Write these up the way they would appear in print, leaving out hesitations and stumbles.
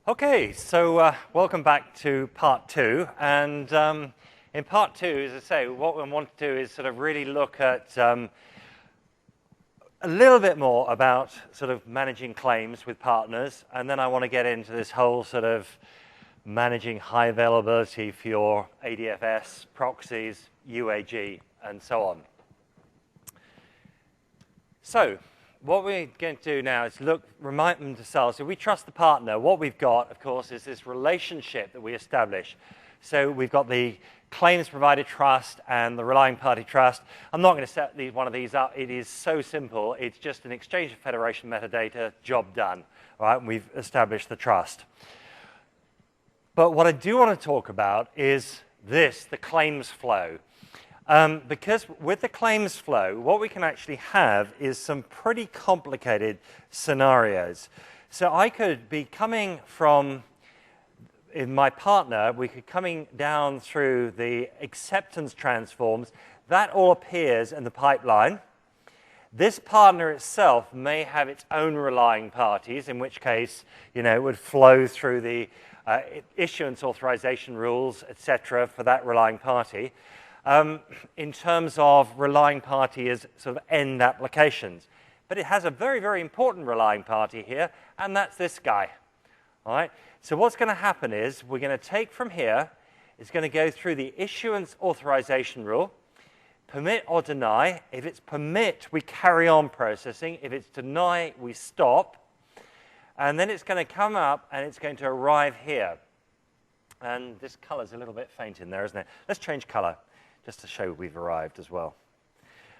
Okay, so welcome back to part two. And in part two, as I say, what we want to do is sort of really look at a little bit more about sort of managing claims with partners. And then I want to get into this whole sort of managing high availability for your ADFS, proxies, UAG, and so on. So what we're going to do now is remind them to sell. So we trust the partner. What we've got, of course, is this relationship that we establish. So we've got the claims provider trust and the relying party trust. I'm not going to set one of these up. It is so simple. It's just an exchange of federation metadata, job done. All right, and we've established the trust. But what I do want to talk about is this, the claims flow. Because with the claims flow, what we can actually have is some pretty complicated scenarios. So I could be coming from, in my partner, we could coming down through the acceptance transforms. That all appears in the pipeline. This partner itself may have its own relying parties, in which case, it would flow through the issuance authorization rules, etc., for that relying party. In terms of relying party as sort of end applications. But it has a very, very important relying party here, and that's this guy. All right? So what's going to happen is we're going to take from here, it's going to go through the issuance authorization rule, permit or deny. If it's permit, we carry on processing. If it's deny, we stop. And then it's going to come up, and it's going to arrive here. And this color's a little bit faint in there, isn't it? Let's change color, just to show we've arrived as well.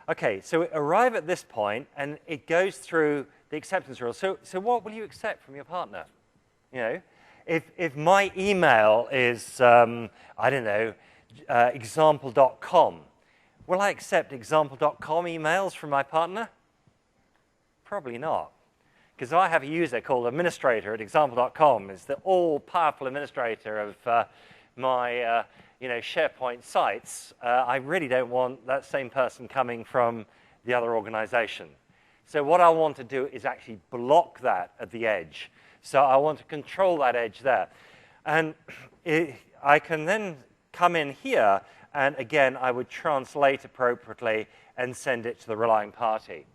Okay, so we arrive at this point, and it goes through the acceptance rule. So what will you accept from your partner? If my email is, I don't know, example.com, will I accept example.com emails from my partner? Probably not. Because I have a user called administrator at example.com. It's the all-powerful administrator of my SharePoint sites. I really don't want that same person coming from the other organization. So what I want to do is actually block that at the edge. So I want to control that edge there. And I can then come in here, and again, I would translate appropriately and send it to the relying party.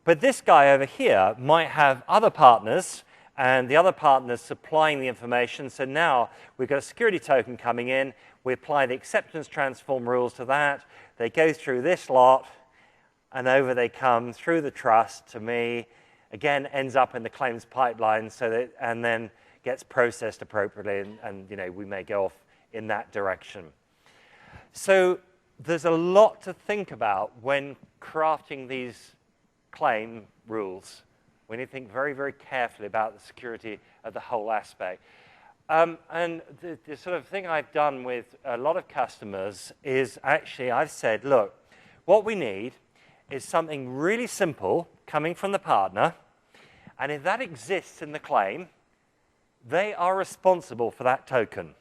But this guy over here might have other partners, and the other partners supplying the information. So now we've got a security token coming in. We apply the acceptance transform rules to that. They go through this lot, and over they come through the trust to me. Again, ends up in the claims pipeline, and then gets processed appropriately, and we may go off in that direction. So there's a lot to think about when crafting these claim rules. We need to think very, very carefully about the security of the whole aspect. And the sort of thing I've done with a lot of customers is actually I've said, look, what we need is something really simple coming from the partner, and if that exists in the claim, they are responsible for that token.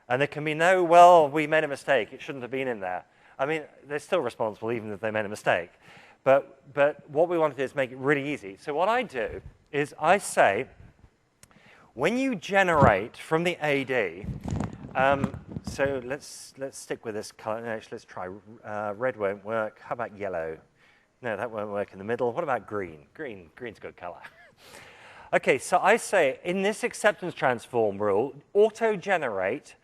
And there can be no, well, we made a mistake, it shouldn't have been in there. I mean, they're still responsible even if they made a mistake. But what we want to do is make it really easy. So what I do is I say, when you generate from the AD, so let's stick with this color. Actually, let's try red won't work. How about yellow? No, that won't work in the middle. What about green? Green's a good color. Okay, so I say in this acceptance transform rule, auto-generate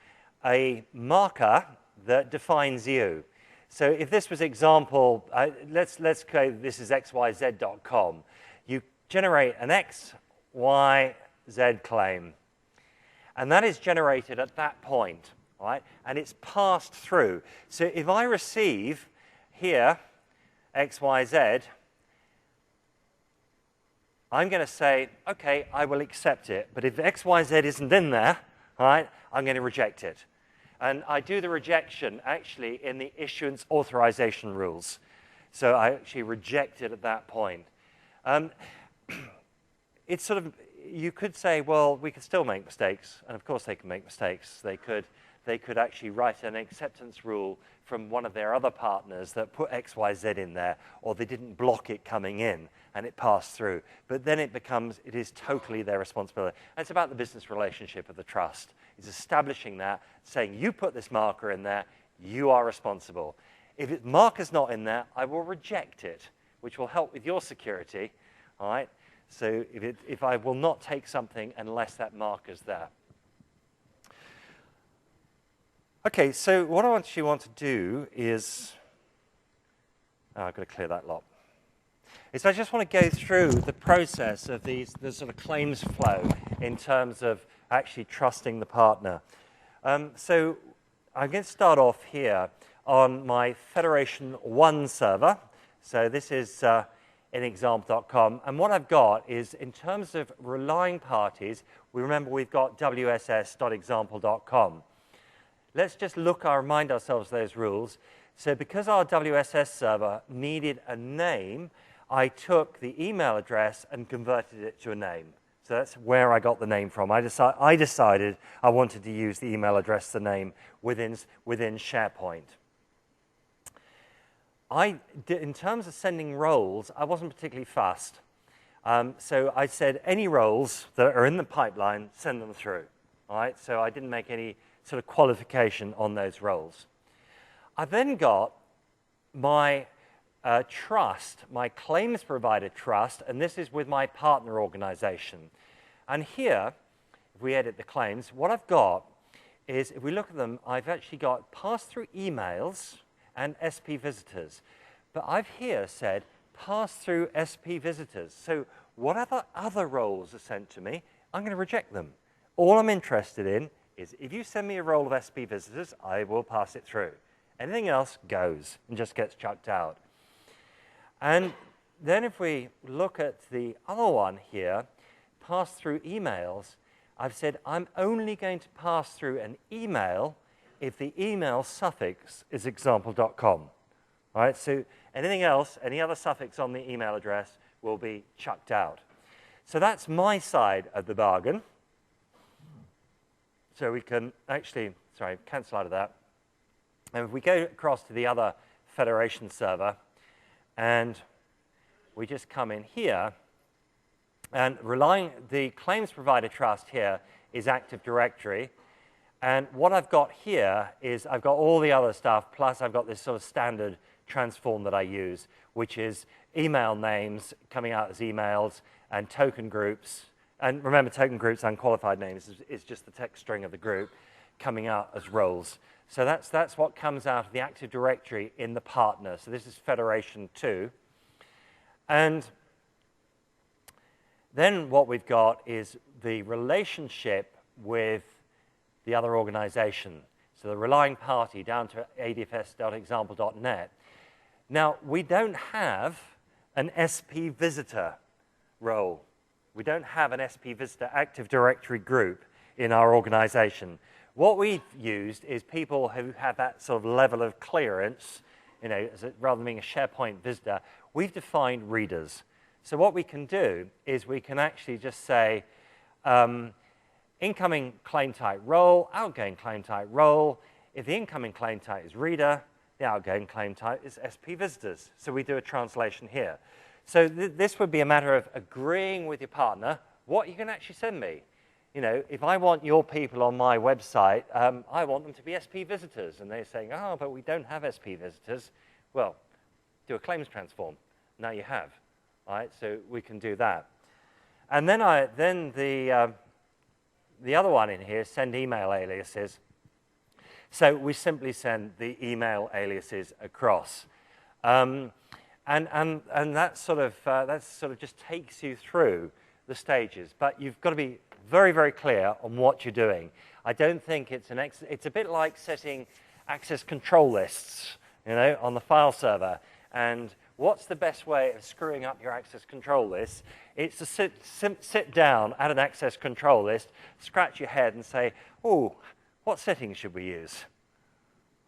a marker that defines you. So if this was example, let's go, this is xyz.com. You generate an XYZ claim. And that is generated at that point, right? And it's passed through. So if I receive here XYZ, I'm going to say, okay, I will accept it. But if XYZ isn't in there, all right, I'm going to reject it. And I do the rejection actually in the issuance authorization rules. So I actually reject it at that point. It's sort of, you could say, well, we could still make mistakes. And of course they can make mistakes. They could actually write an acceptance rule from one of their other partners that put XYZ in there, or they didn't block it coming in. and it passed through. But then it is totally their responsibility. And it's about the business relationship of the trust. It's establishing that, saying, you put this marker in there, you are responsible. If the marker's not in there, I will reject it, which will help with your security, all right? So if I will not take something unless that marker's there. Okay, so what I actually want to do is, I've got to clear that lot. I just want to go through the process of the sort of claims flow in terms of actually trusting the partner. So I'm going to start off here on my Federation 1 server. So this is in example.com. And what I've got is, in terms of relying parties, remember we've got wss.example.com. Let's just remind ourselves of those rules. So because our WSS server needed a name, I took the email address and converted it to a name. So that's where I got the name from. I decided I wanted to use the email address, the name, within SharePoint. In terms of sending roles, I wasn't particularly fussed. So I said, any roles that are in the pipeline, send them through. All right? So I didn't make any sort of qualification on those roles. I then got my trust, my claims provider trust, and this is with my partner organization. And here, if we edit the claims, what I've got is, if we look at them, I've actually got pass-through emails and SP visitors. But I've here said pass-through SP visitors. So whatever other roles are sent to me, I'm going to reject them. All I'm interested in is, if you send me a role of SP visitors, I will pass it through. Anything else goes and just gets chucked out. And then if we look at the other one here, pass through emails, I've said I'm only going to pass through an email if the email suffix is example.com. All right, so anything else, any other suffix on the email address will be chucked out. So that's my side of the bargain. So we can actually, cancel out of that. And if we go across to the other Federation server, and we just come in here, and the claims provider trust here is Active Directory. And what I've got here is I've got all the other stuff, plus I've got this sort of standard transform that I use, which is email names coming out as emails and token groups. And remember, token groups, unqualified names, is just the text string of the group coming out as roles. So that's what comes out of the Active Directory in the partner. So this is Federation 2. And then what we've got is the relationship with the other organization. So the relying party down to adfs.example.net. Now, we don't have an SP visitor role. We don't have an SP visitor Active Directory group in our organization. What we've used is people who have that sort of level of clearance, rather than being a SharePoint visitor, we've defined readers. So what we can do is we can actually just say, incoming claim type role, outgoing claim type role. If the incoming claim type is reader, the outgoing claim type is SP visitors. So we do a translation here. So this would be a matter of agreeing with your partner what you can actually send me. If I want your people on my website, I want them to be SP visitors. And they're saying, oh, but we don't have SP visitors. Well, do a claims transform. Now you have. All right, so we can do that. And then the other one in here is send email aliases. So we simply send the email aliases across. And that sort of just takes you through the stages. But you've got to be very, very clear on what you're doing. I don't think it's a bit like setting access control lists, on the file server. And what's the best way of screwing up your access control list? It's to sit down at an access control list, scratch your head and say, oh, what settings should we use?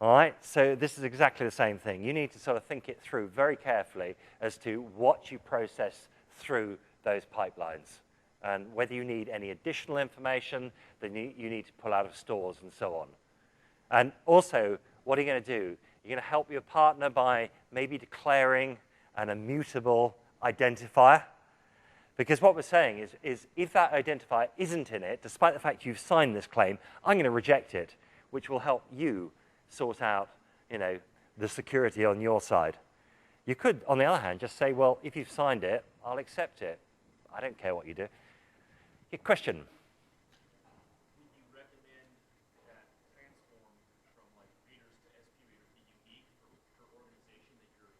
All right, so this is exactly the same thing. You need to sort of think it through very carefully as to what you process through those pipelines and whether you need any additional information that you need to pull out of stores and so on. And also, what are you going to do? You're going to help your partner by maybe declaring an immutable identifier. Because what we're saying is if that identifier isn't in it, despite the fact you've signed this claim, I'm going to reject it, which will help you sort out, the security on your side. You could, on the other hand, just say, well, if you've signed it, I'll accept it. I don't care what you do. Your question? Would you recommend that transform from like readers to SP readers be unique per organization that you're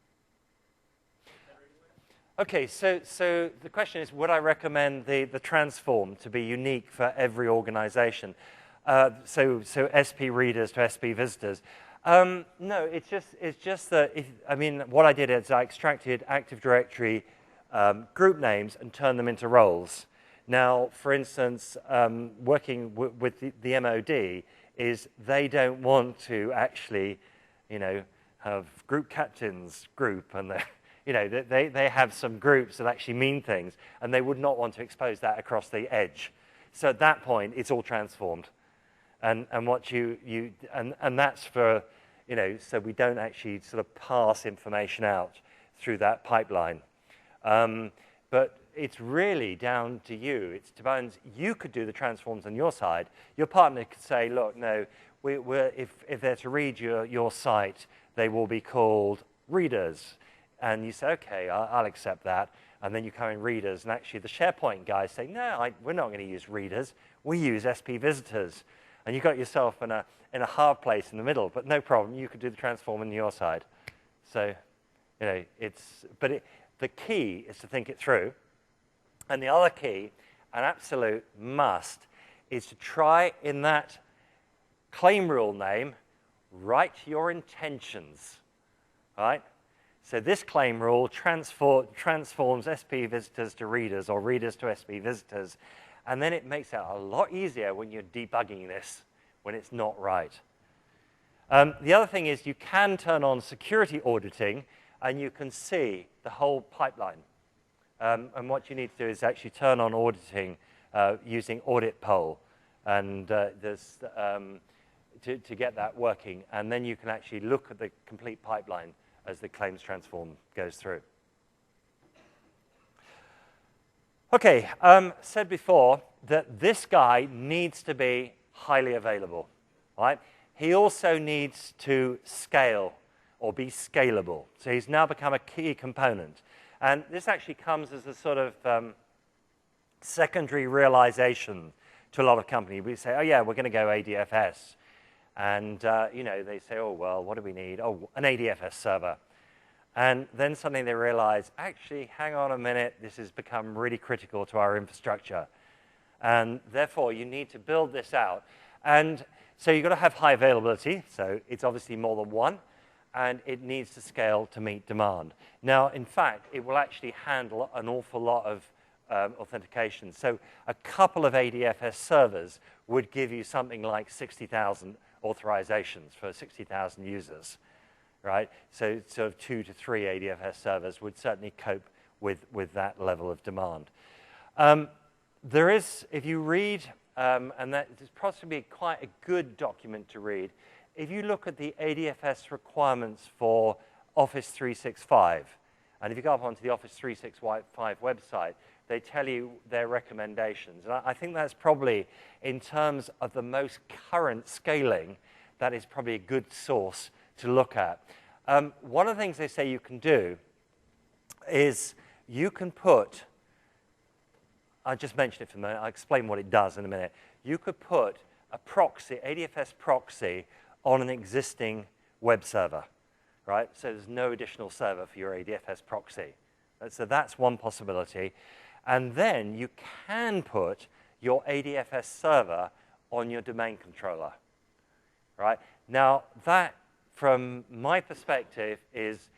federated with? Okay, so the question is, would I recommend the transform to be unique for every organization? So SP readers to SP visitors. No, it's just that, what I did is I extracted Active Directory group names and turned them into roles. Now, for instance, working with the MOD is they don't want to actually, have group captains group, and they have some groups that actually mean things, and they would not want to expose that across the edge. So at that point, it's all transformed, and what and that's for, so we don't actually sort of pass information out through that pipeline. But it's really down to you. It depends. You could do the transforms on your side. Your partner could say, look, no, if they're to read your site, they will be called readers. And you say, okay, I'll accept that. And then you come in readers. And actually, the SharePoint guys say, no, we're not going to use readers. We use SP visitors. And you got yourself in a hard place in the middle. But no problem. You could do the transform on your side. So, the key is to think it through. And the other key, an absolute must, is to try in that claim rule name, write your intentions, right? So this claim rule transforms SP visitors to readers or readers to SP visitors, and then it makes it a lot easier when you're debugging this, when it's not right. The other thing is you can turn on security auditing, and you can see the whole pipeline. And what you need to do is actually turn on auditing using audit poll, and to get that working. And then you can actually look at the complete pipeline as the claims transform goes through. Okay, said before that this guy needs to be highly available, right? He also needs to scale or be scalable. So he's now become a key component. And this actually comes as a sort of secondary realization to a lot of companies. We say, oh, yeah, we're going to go ADFS. And, they say, oh, well, what do we need? Oh, an ADFS server. And then suddenly they realize, actually, hang on a minute, this has become really critical to our infrastructure. And therefore, you need to build this out. And so you've got to have high availability. So it's obviously more than one. And it needs to scale to meet demand. Now, in fact, it will actually handle an awful lot of authentication. So a couple of ADFS servers would give you something like 60,000 authorizations for 60,000 users, right? So sort of 2 to 3 ADFS servers would certainly cope with that level of demand. There is, if you read, and that is possibly quite a good document to read, if you look at the ADFS requirements for Office 365, and if you go up onto the Office 365 website, they tell you their recommendations. And I think that's probably, in terms of the most current scaling, that is probably a good source to look at. One of the things they say you can do is you can put, I'll just mention it for a minute, I'll explain what it does in a minute. You could put a proxy, ADFS proxy, on an existing web server, right? So there's no additional server for your ADFS proxy. So that's one possibility. And then you can put your ADFS server on your domain controller, right? Now, that, from my perspective, is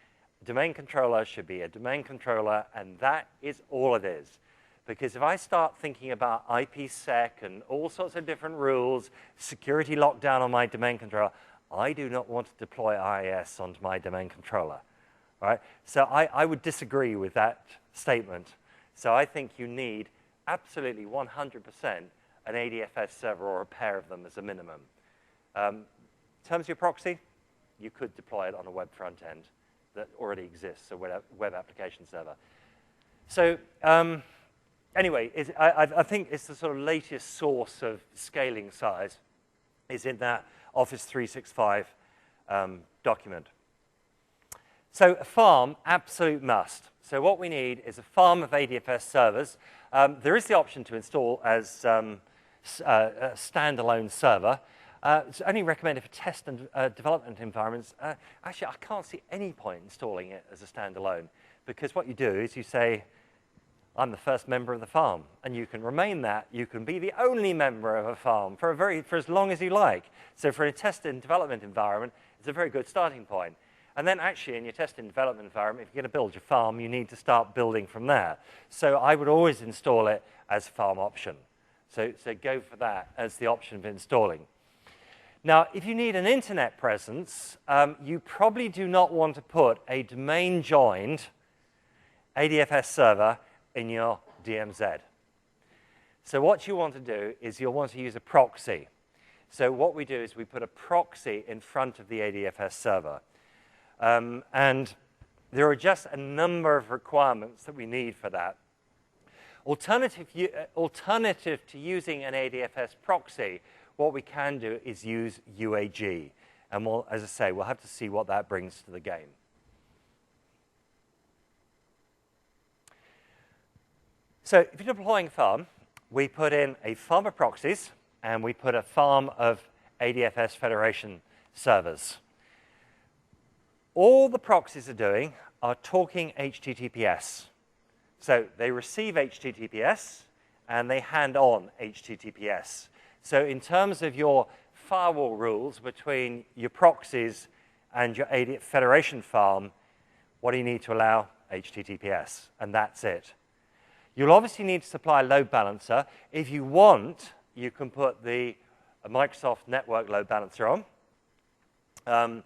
domain controller should be a domain controller, and that is all it is. Because if I start thinking about IPsec and all sorts of different rules, security lockdown on my domain controller, I do not want to deploy IIS onto my domain controller, right? So I would disagree with that statement. So I think you need absolutely 100% an ADFS server or a pair of them as a minimum. In terms of your proxy, you could deploy it on a web front end that already exists, a web application server. So anyway, I think it's the sort of latest source of scaling size is in that Office 365 document. So a farm, absolute must. So what we need is a farm of ADFS servers. There is the option to install as a standalone server. It's only recommended for test and development environments. Actually, I can't see any point installing it as a standalone, because what you do is you say, I'm the first member of the farm, and you can remain that. You can be the only member of a farm for as long as you like. So for a test and development environment, it's a very good starting point. And then actually in your test and development environment, if you're going to build your farm, you need to start building from there. So I would always install it as farm option. So go for that as the option of installing. Now, if you need an internet presence, you probably do not want to put a domain-joined ADFS server in your DMZ. So what you want to do is you'll want to use a proxy. So what we do is we put a proxy in front of the ADFS server. And there are just a number of requirements that we need for that. Alternative to using an ADFS proxy, what we can do is use UAG. And we'll, as I say, we'll have to see what that brings to the game. So if you're deploying a farm, we put in a farm of proxies, and we put a farm of ADFS Federation servers. All the proxies are doing are talking HTTPS. So they receive HTTPS, and they hand on HTTPS. So in terms of your firewall rules between your proxies and your Federation farm, what do you need to allow? HTTPS, and that's it. You'll obviously need to supply a load balancer. If you want, you can put the Microsoft Network Load Balancer on.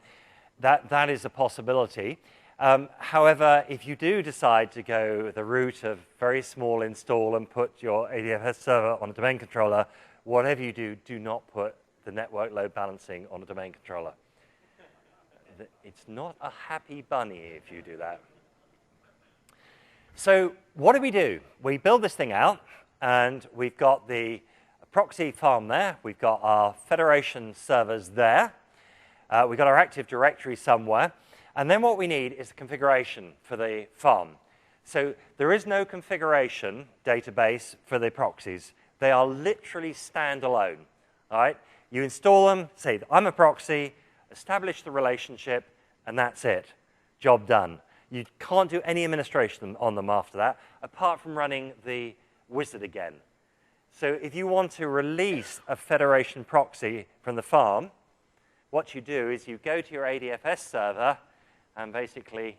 That is a possibility. However, if you do decide to go the route of very small install and put your ADFS server on a domain controller, whatever you do, do not put the network load balancing on a domain controller. It's not a happy bunny if you do that. So what do? We build this thing out, and we've got the proxy farm there. We've got our Federation servers there. We've got our Active Directory somewhere. And then what we need is a configuration for the farm. So there is no configuration database for the proxies. They are literally standalone. All right? You install them, say, I'm a proxy, establish the relationship, and that's it. Job done. You can't do any administration on them after that, apart from running the wizard again. So if you want to release a Federation proxy from the farm, what you do is you go to your ADFS server and basically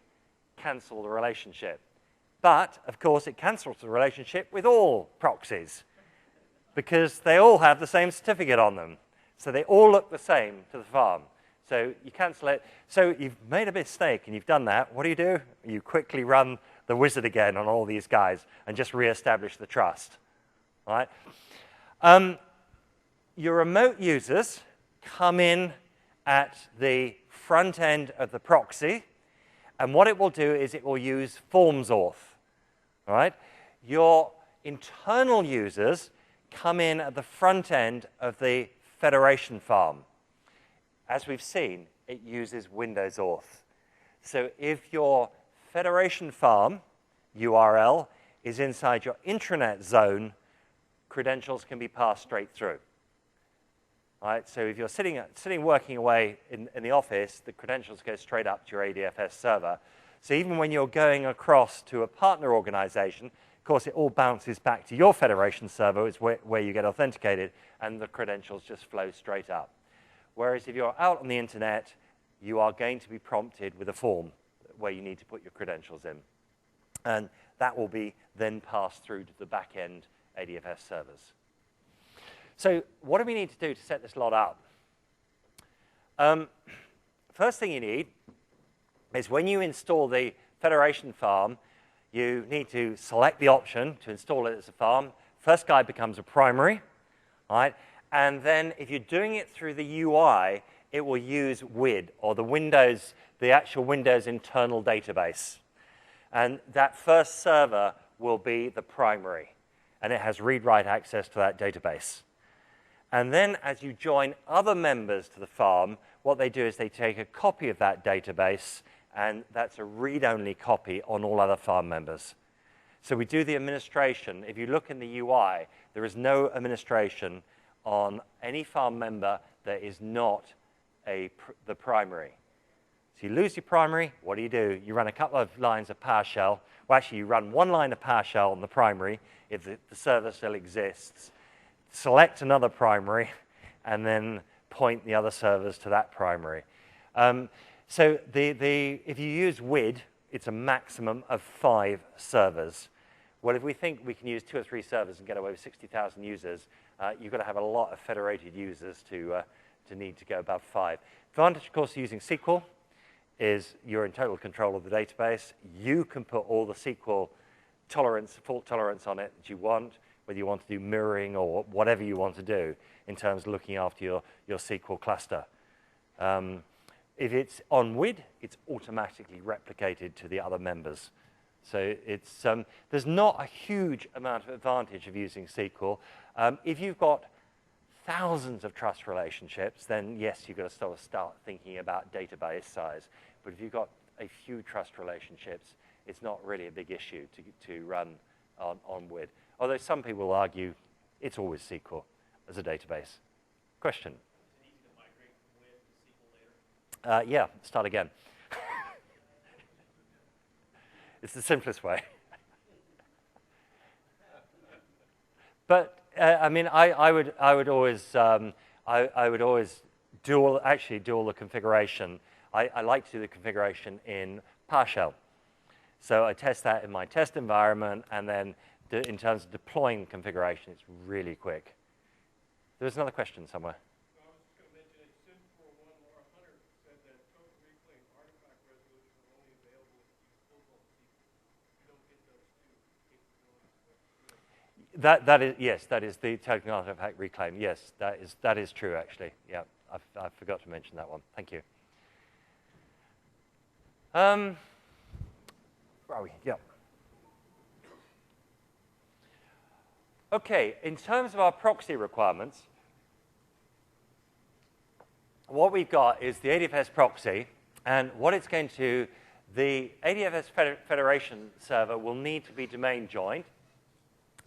cancel the relationship. But, of course, it cancels the relationship with all proxies because they all have the same certificate on them. So they all look the same to the farm. So you cancel it. So you've made a mistake and you've done that. What do? You quickly run the wizard again on all these guys and just reestablish the trust. All right? Your remote users come in at the front end of the proxy, and what it will do is it will use forms auth. All right? Your internal users come in at the front end of the Federation farm. As we've seen, it uses Windows auth. So if your Federation farm URL is inside your intranet zone, credentials can be passed straight through. All right, so if you're sitting working away in the office, the credentials go straight up to your ADFS server. So even when you're going across to a partner organization, of course, it all bounces back to your Federation server, is where you get authenticated, and the credentials just flow straight up. Whereas if you're out on the internet, you are going to be prompted with a form where you need to put your credentials in. And that will be then passed through to the back-end ADFS servers. So what do we need to do to set this lot up? First thing you need is when you install the Federation farm, you need to select the option to install it as a farm. First guy becomes a primary, all right? And then if you're doing it through the UI, it will use WID, or the actual Windows internal database. And that first server will be the primary, and it has read-write access to that database. And then as you join other members to the farm, what they do is they take a copy of that database, and that's a read-only copy on all other farm members. So we do the administration. If you look in the UI, there is no administration on any farm member that is not the primary. So you lose your primary, what do? You run a couple of lines of PowerShell. Well, actually, you run one line of PowerShell on the primary if the server still exists. Select another primary, and then point the other servers to that primary. So if you use WID, it's a maximum of 5 servers. Well, if we think we can use 2 or 3 servers and get away with 60,000 users, you've got to have a lot of federated users to need to go above 5. Advantage, of course, of using SQL is you're in total control of the database. You can put all the SQL tolerance, fault tolerance on it that you want, whether you want to do mirroring or whatever you want to do in terms of looking after your SQL cluster. If it's on WID, it's automatically replicated to the other members. So there's not a huge amount of advantage of using SQL. If you've got thousands of trust relationships, then yes, you've got to sort of start thinking about database size. But if you've got a few trust relationships, it's not really a big issue to run on WID. Although some people will argue it's always SQL as a database. Question? Is it easy to migrate from WID to SQL later? Yeah, start again. It's the simplest way. But I mean, I would always do all the configuration. I like to do the configuration in PowerShell. So I test that in my test environment, and then in terms of deploying configuration, it's really quick. There's another question somewhere. I was just going to mention that SIM 41 Laura Hunter said that total reclaim artifact resolution are only available if you use full-blown SQL. You don't get those two capabilities. Yes, that is the token artifact reclaim. Yes, that is true actually. Yeah, I forgot to mention that one. Thank you. Where are we? Yeah. Okay, in terms of our proxy requirements, what we've got is the ADFS proxy, and what it's going to, the ADFS Federation server will need to be domain joined.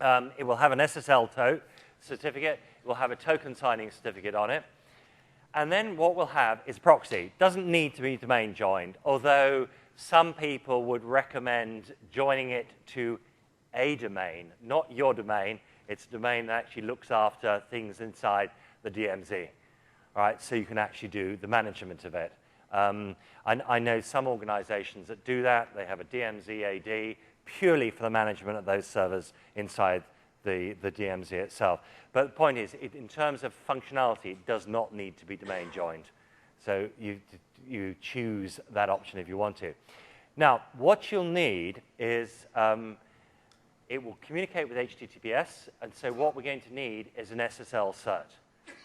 It will have an SSL certificate. It will have a token signing certificate on it. And then what we'll have is proxy. It doesn't need to be domain joined, although some people would recommend joining it to a domain, not your domain. It's a domain that actually looks after things inside the DMZ. All right, so you can actually do the management of it. I know some organizations that do that. They have a DMZ AD purely for the management of those servers inside the DMZ itself. But the point is, in terms of functionality, it does not need to be domain joined. So you choose that option if you want to. Now, what you'll need is it will communicate with HTTPS, and so what we're going to need is an SSL cert,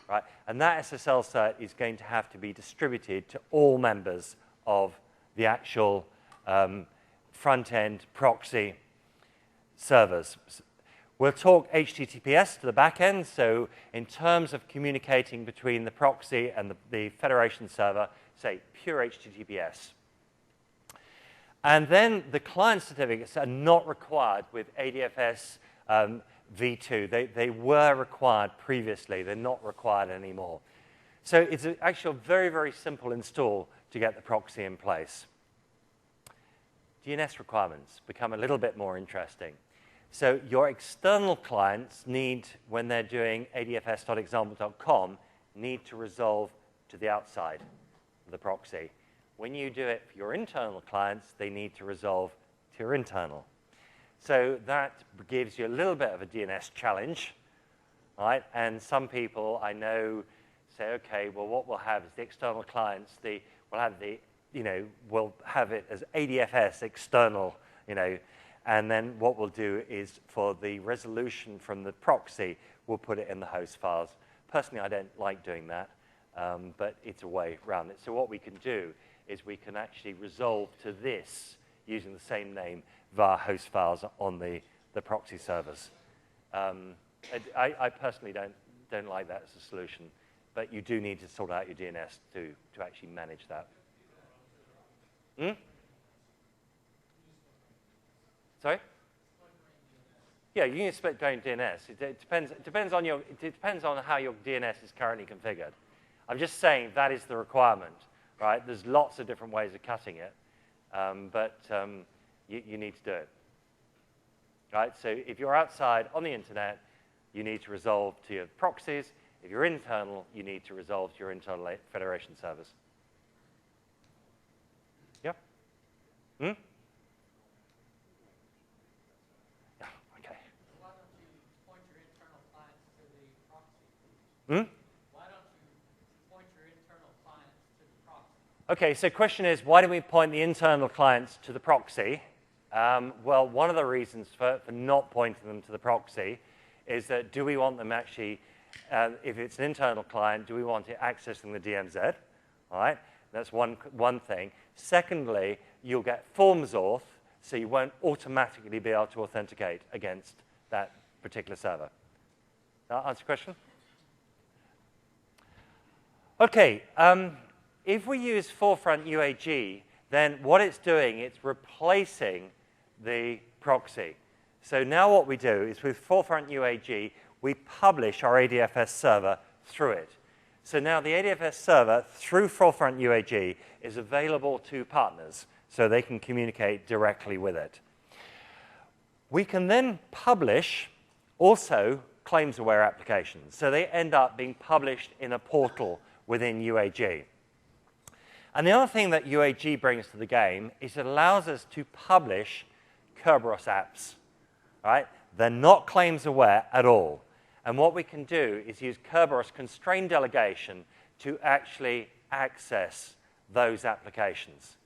right? And that SSL cert is going to have to be distributed to all members of the actual front-end proxy servers. We'll talk HTTPS to the back end, so in terms of communicating between the proxy and the Federation server, say pure HTTPS. And then the client certificates are not required with ADFS v2. They were required previously. They're not required anymore. So it's actually a very, very simple install to get the proxy in place. DNS requirements become a little bit more interesting. So your external clients need, when they're doing adfs.example.com, need to resolve to the outside of the proxy. When you do it for your internal clients, they need to resolve to your internal. So that gives you a little bit of a DNS challenge, right? And some people I know say, okay, well, what we'll have is the external clients, we'll have it as ADFS external, and then what we'll do is for the resolution from the proxy, we'll put it in the host files. Personally, I don't like doing that, but it's a way around it. So what we can do is we can actually resolve to this using the same name via host files on the the proxy servers. I personally don't like that as a solution, but you do need to sort out your DNS to actually manage that. Hmm? Sorry? Yeah, you can split domain DNS. It depends on how your DNS is currently configured. I'm just saying that is the requirement, right? There's lots of different ways of cutting it, but you need to do it, right? So if you're outside on the internet, you need to resolve to your proxies. If you're internal, you need to resolve to your internal federation servers. Yeah? Hmm? Yeah, okay. Why don't you point your internal clients to the proxy? Hmm? Why don't you point your internal clients to the proxy? Okay, so question is, why do we point the internal clients to the proxy? Well, one of the reasons for not pointing them to the proxy is that do we want them actually, if it's an internal client, do we want it accessing the DMZ? All right, that's one thing. Secondly, you'll get forms auth, so you won't automatically be able to authenticate against that particular server. That answer your question? Okay, if we use Forefront UAG, then what it's doing, it's replacing the proxy. So now what we do is with Forefront UAG, we publish our ADFS server through it. So now the ADFS server through Forefront UAG is available to partners so they can communicate directly with it. We can then publish also claims-aware applications. So they end up being published in a portal within UAG. And the other thing that UAG brings to the game is it allows us to publish Kerberos apps. Right? They're not claims aware at all. And what we can do is use Kerberos constrained delegation to actually access those applications.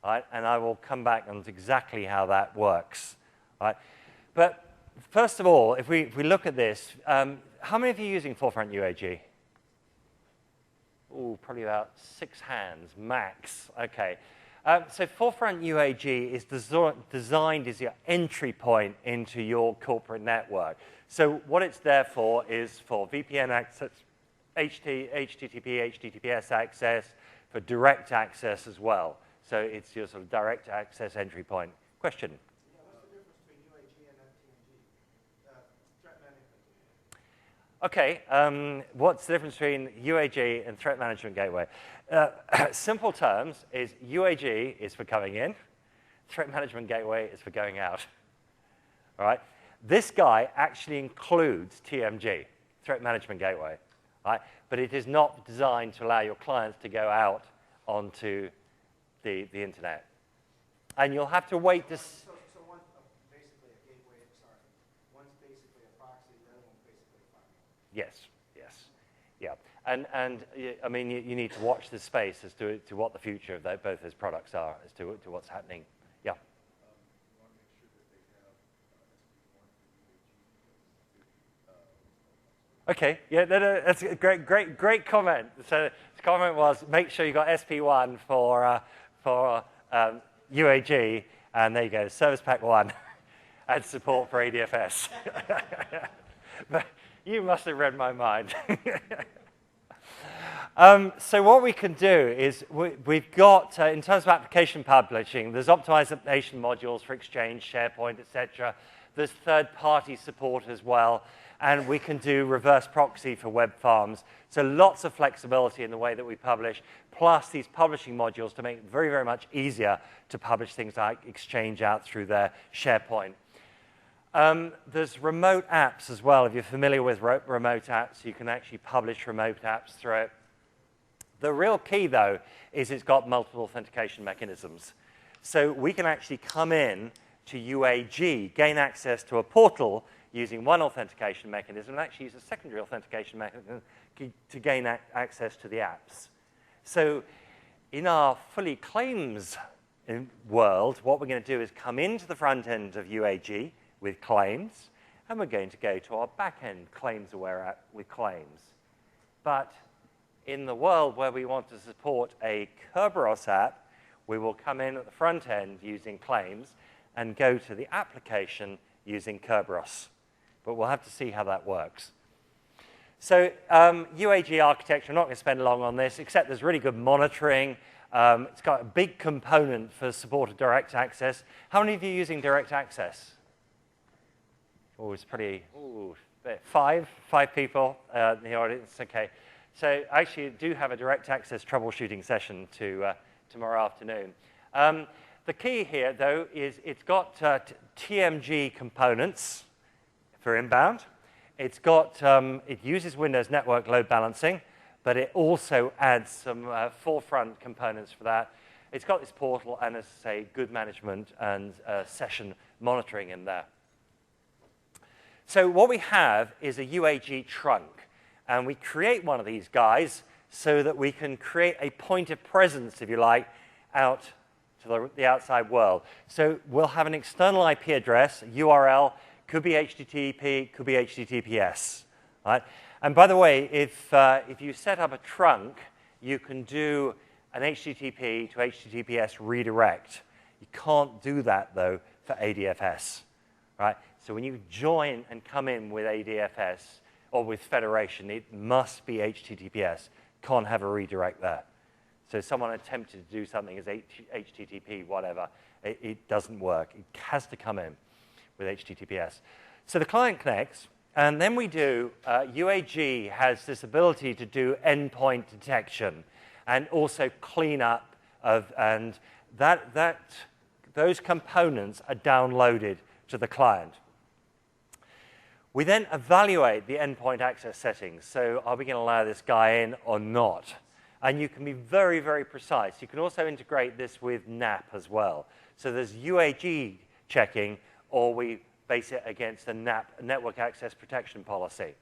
Right? And I will come back on exactly how that works. Right? But first of all, if we look at this, how many of you are using Forefront UAG? Oh, probably about 6 hands, max. Okay. So Forefront UAG is designed as your entry point into your corporate network. So what it's there for is for VPN access, HTTP, HTTPS access, for direct access as well. So it's your sort of direct access entry point. Question? Yeah, what's the difference between UAG and FTMG? Threat management. Okay, what's the difference between UAG and Threat Management Gateway? Simple terms is UAG is for coming in, Threat Management Gateway is for going out. All right? This guy actually includes TMG, Threat Management Gateway, right? But it is not designed to allow your clients to go out onto the internet. And you'll have to wait to... So one's basically a gateway, sorry. One's basically a proxy, the other one's basically a firewall. Yes, yes, yeah. And I mean, you need to watch this space as to what the future of both those products are, as to what's happening. Yeah. You want to make sure that they have SP1 for UAG. Okay, yeah, no, that's a great comment. So the comment was, make sure you got SP1 for UAG, and there you go, Service Pack 1, and support for ADFS. But you must have read my mind. So what we can do is we've got, in terms of application publishing, there's optimization modules for Exchange, SharePoint, etc. There's third-party support as well. And we can do reverse proxy for web farms. So lots of flexibility in the way that we publish, plus these publishing modules to make it very, very much easier to publish things like Exchange out through their SharePoint. There's remote apps as well. If you're familiar with remote apps, you can actually publish remote apps through it. The real key, though, is it's got multiple authentication mechanisms. So we can actually come in to UAG, gain access to a portal using one authentication mechanism, and actually use a secondary authentication mechanism to gain access to the apps. So in our fully claims world, what we're going to do is come into the front end of UAG with claims, and we're going to go to our back-end claims-aware app with claims. But in the world where we want to support a Kerberos app, we will come in at the front end using claims and go to the application using Kerberos. But we'll have to see how that works. So UAG architecture, I'm not going to spend long on this, except there's really good monitoring. It's got a big component for support of direct access. How many of you are using direct access? Oh, it's pretty, five people in the audience, okay. So I actually do have a direct access troubleshooting session tomorrow afternoon. The key here, though, is it's got TMG components for inbound. It's got, it uses Windows Network load balancing, but it also adds some forefront components for that. It's got this portal and, as I say, good management and session monitoring in there. So what we have is a UAG trunk, and we create one of these guys so that we can create a point of presence, if you like, out to the outside world. So we'll have an external IP address, URL, could be HTTP, could be HTTPS, right? And by the way, if you set up a trunk, you can do an HTTP to HTTPS redirect. You can't do that, though, for ADFS, right? So when you join and come in with ADFS or with Federation, it must be HTTPS. Can't have a redirect there. So someone attempted to do something as HTTP, whatever, it doesn't work. It has to come in with HTTPS. So the client connects, and then we do, UAG has this ability to do endpoint detection and also cleanup of, and those components are downloaded to the client. We then evaluate the endpoint access settings. So are we going to allow this guy in or not? And you can be very, very precise. You can also integrate this with NAP as well. So there's UAG checking, or we base it against a NAP, network access protection policy.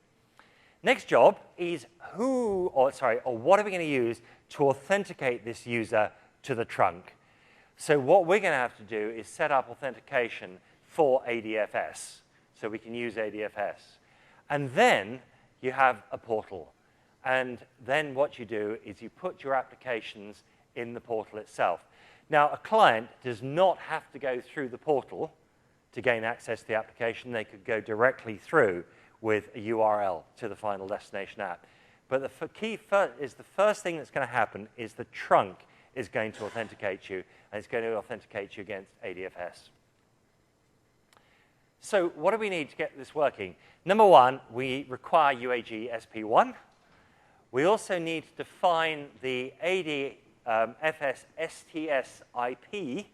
Next job is what are we going to use to authenticate this user to the trunk? So what we're going to have to do is set up authentication for ADFS. So we can use ADFS. And then you have a portal. And then what you do is you put your applications in the portal itself. Now, a client does not have to go through the portal to gain access to the application. They could go directly through with a URL to the final destination app. But the key is the first thing that's going to happen is the trunk is going to authenticate you, and it's going to authenticate you against ADFS. So what do we need to get this working? Number one, we require UAG SP1. We also need to define the ADFS STS IP,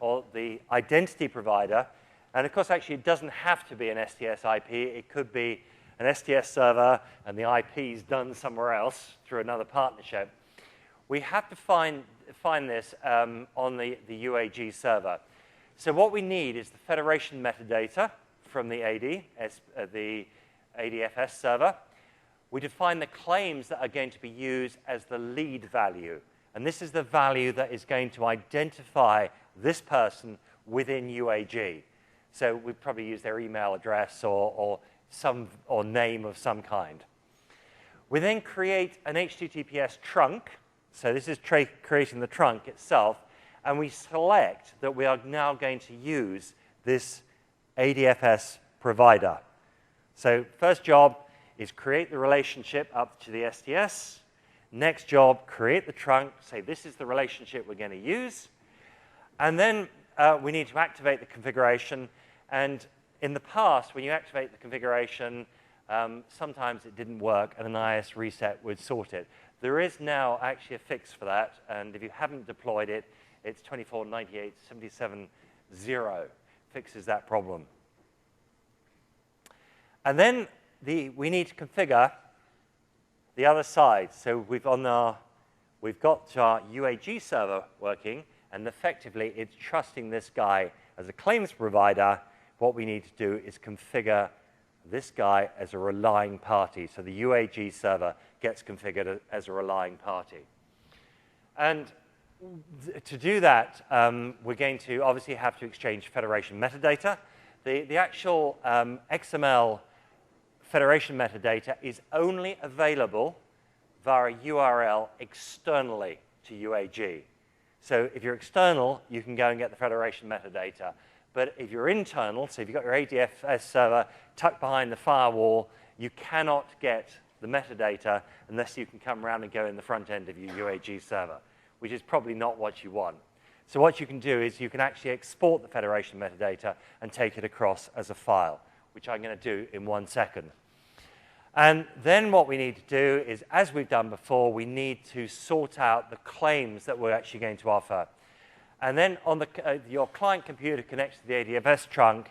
or the identity provider. And of course, actually, it doesn't have to be an STS IP. It could be an STS server, and the IP is done somewhere else through another partnership. We have to find this on the UAG server. So what we need is the federation metadata from the ADFS server. We define the claims that are going to be used as the lead value. And this is the value that is going to identify this person within UAG. So we'd probably use their email address or name of some kind. We then create an HTTPS trunk. So this is creating the trunk itself. And we select that we are now going to use this ADFS provider. So first job is create the relationship up to the STS. Next job, create the trunk. Say this is the relationship we're going to use. And then we need to activate the configuration. And in the past, when you activate the configuration, sometimes it didn't work, and an IS reset would sort it. There is now actually a fix for that. And if you haven't deployed it, it's 24.98.77.0 fixes that problem. And then we need to configure the other side. So we've got our UAG server working, and effectively it's trusting this guy as a claims provider. What we need to do is configure this guy as a relying party. So the UAG server gets configured as a relying party. And to do that, we're going to obviously have to exchange federation metadata. The actual XML federation metadata is only available via URL externally to UAG. So if you're external, you can go and get the federation metadata. But if you're internal, so if you've got your ADFS server tucked behind the firewall, you cannot get the metadata unless you can come around and go in the front end of your UAG server, which is probably not what you want. So what you can do is you can actually export the Federation metadata and take it across as a file, which I'm going to do in 1 second. And then what we need to do is, as we've done before, we need to sort out the claims that we're actually going to offer. And then on your client computer connects to the ADFS trunk,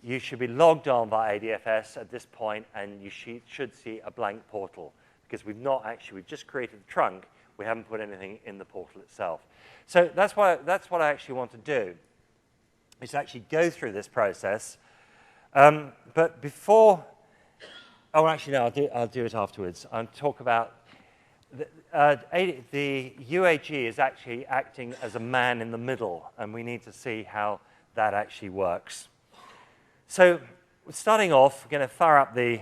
you should be logged on via ADFS at this point, and you should see a blank portal, because we've just created the trunk. We haven't put anything in the portal itself. So that's what I actually want to do, is actually go through this process. But before, oh, actually, no, I'll do it afterwards. I'll talk about the UAG is actually acting as a man in the middle, and we need to see how that actually works. So starting off, we're going to fire up the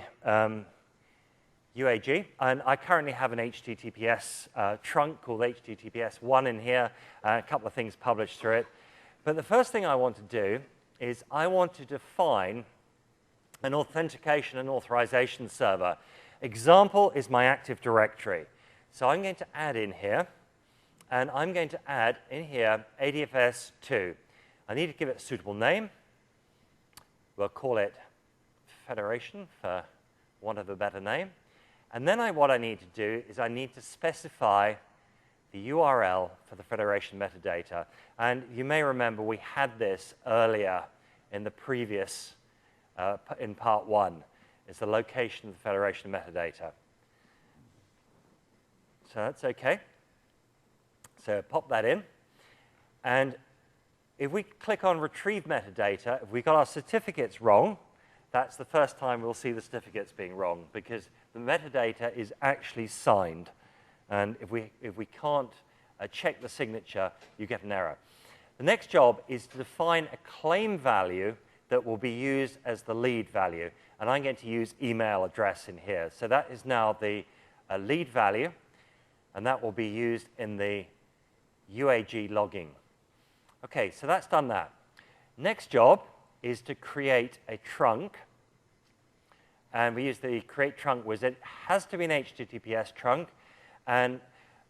UAG, and I currently have an HTTPS trunk called HTTPS 1 in here, a couple of things published through it. But the first thing I want to do is I want to define an authentication and authorization server. Example is my Active Directory. So I'm going to add in here, and I'm going to add in here ADFS2. I need to give it a suitable name. We'll call it Federation for want of a better name. And then what I need to do is I need to specify the URL for the Federation metadata. And you may remember we had this earlier in the previous, in part 1. It's the location of the Federation metadata. So that's OK. So pop that in. And if we click on Retrieve Metadata, if we got our certificates wrong, that's the first time we'll see the certificates being wrong, because the metadata is actually signed. And if we can't check the signature, you get an error. The next job is to define a claim value that will be used as the lead value. And I'm going to use email address in here. So that is now the lead value, and that will be used in the UAG logging. OK, so that's done that. Next job is to create a trunk. And we use the create trunk wizard. It has to be an HTTPS trunk. And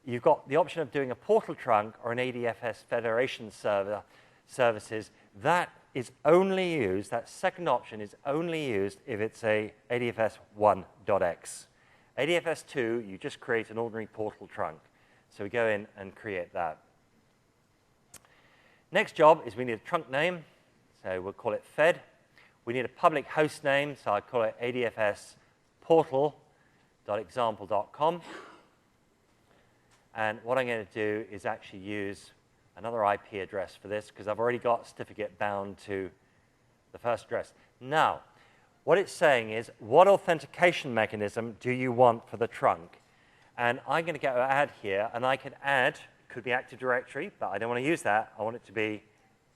you've got the option of doing a portal trunk or an ADFS Federation services. That is only used, that second option is only used if it's a ADFS 1.x. ADFS 2, you just create an ordinary portal trunk. So we go in and create that. Next job is we need a trunk name. So we'll call it Fed. We need a public host name. So I call it ADFS portal.example.com. And what I'm going to do is actually use another IP address for this, because I've already got a certificate bound to the first address. Now, what it's saying is, what authentication mechanism do you want for the trunk? And I'm going to go add here, and I can add, could be Active Directory, but I don't want to use that. I want it to be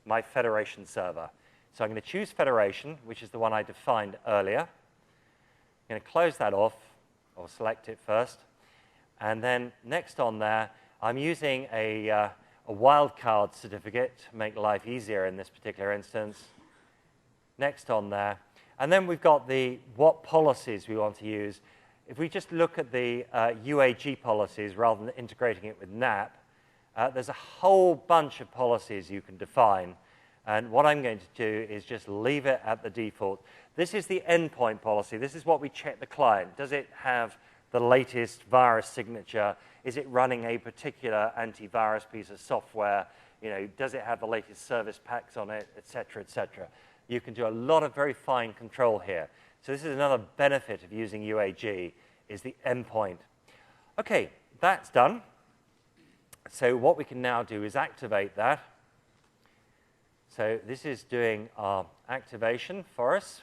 my Federation server. So I'm going to choose Federation, which is the one I defined earlier. I'm going to close that off, or select it first. And then next on there, I'm using a wildcard certificate to make life easier in this particular instance. Next on there. And then we've got what policies we want to use. If we just look at the UAG policies rather than integrating it with NAP, there's a whole bunch of policies you can define. And what I'm going to do is just leave it at the default. This is the endpoint policy. This is what we check the client. Does it have the latest virus signature? Is it running a particular antivirus piece of software? Does it have the latest service packs on it, et cetera, et cetera? You can do a lot of very fine control here. So this is another benefit of using UAG, is the endpoint. OK, that's done. So what we can now do is activate that. So this is doing our activation for us.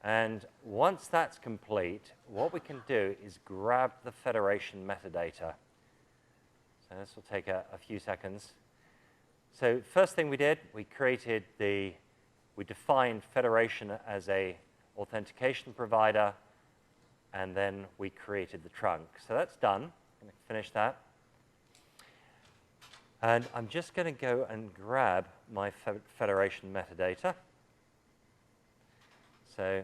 And once that's complete, what we can do is grab the Federation metadata. So this will take a few seconds. So first thing we did, we defined Federation as a authentication provider, and then we created the trunk. So that's done. I'm going to finish that. And I'm just going to go and grab my Federation metadata. So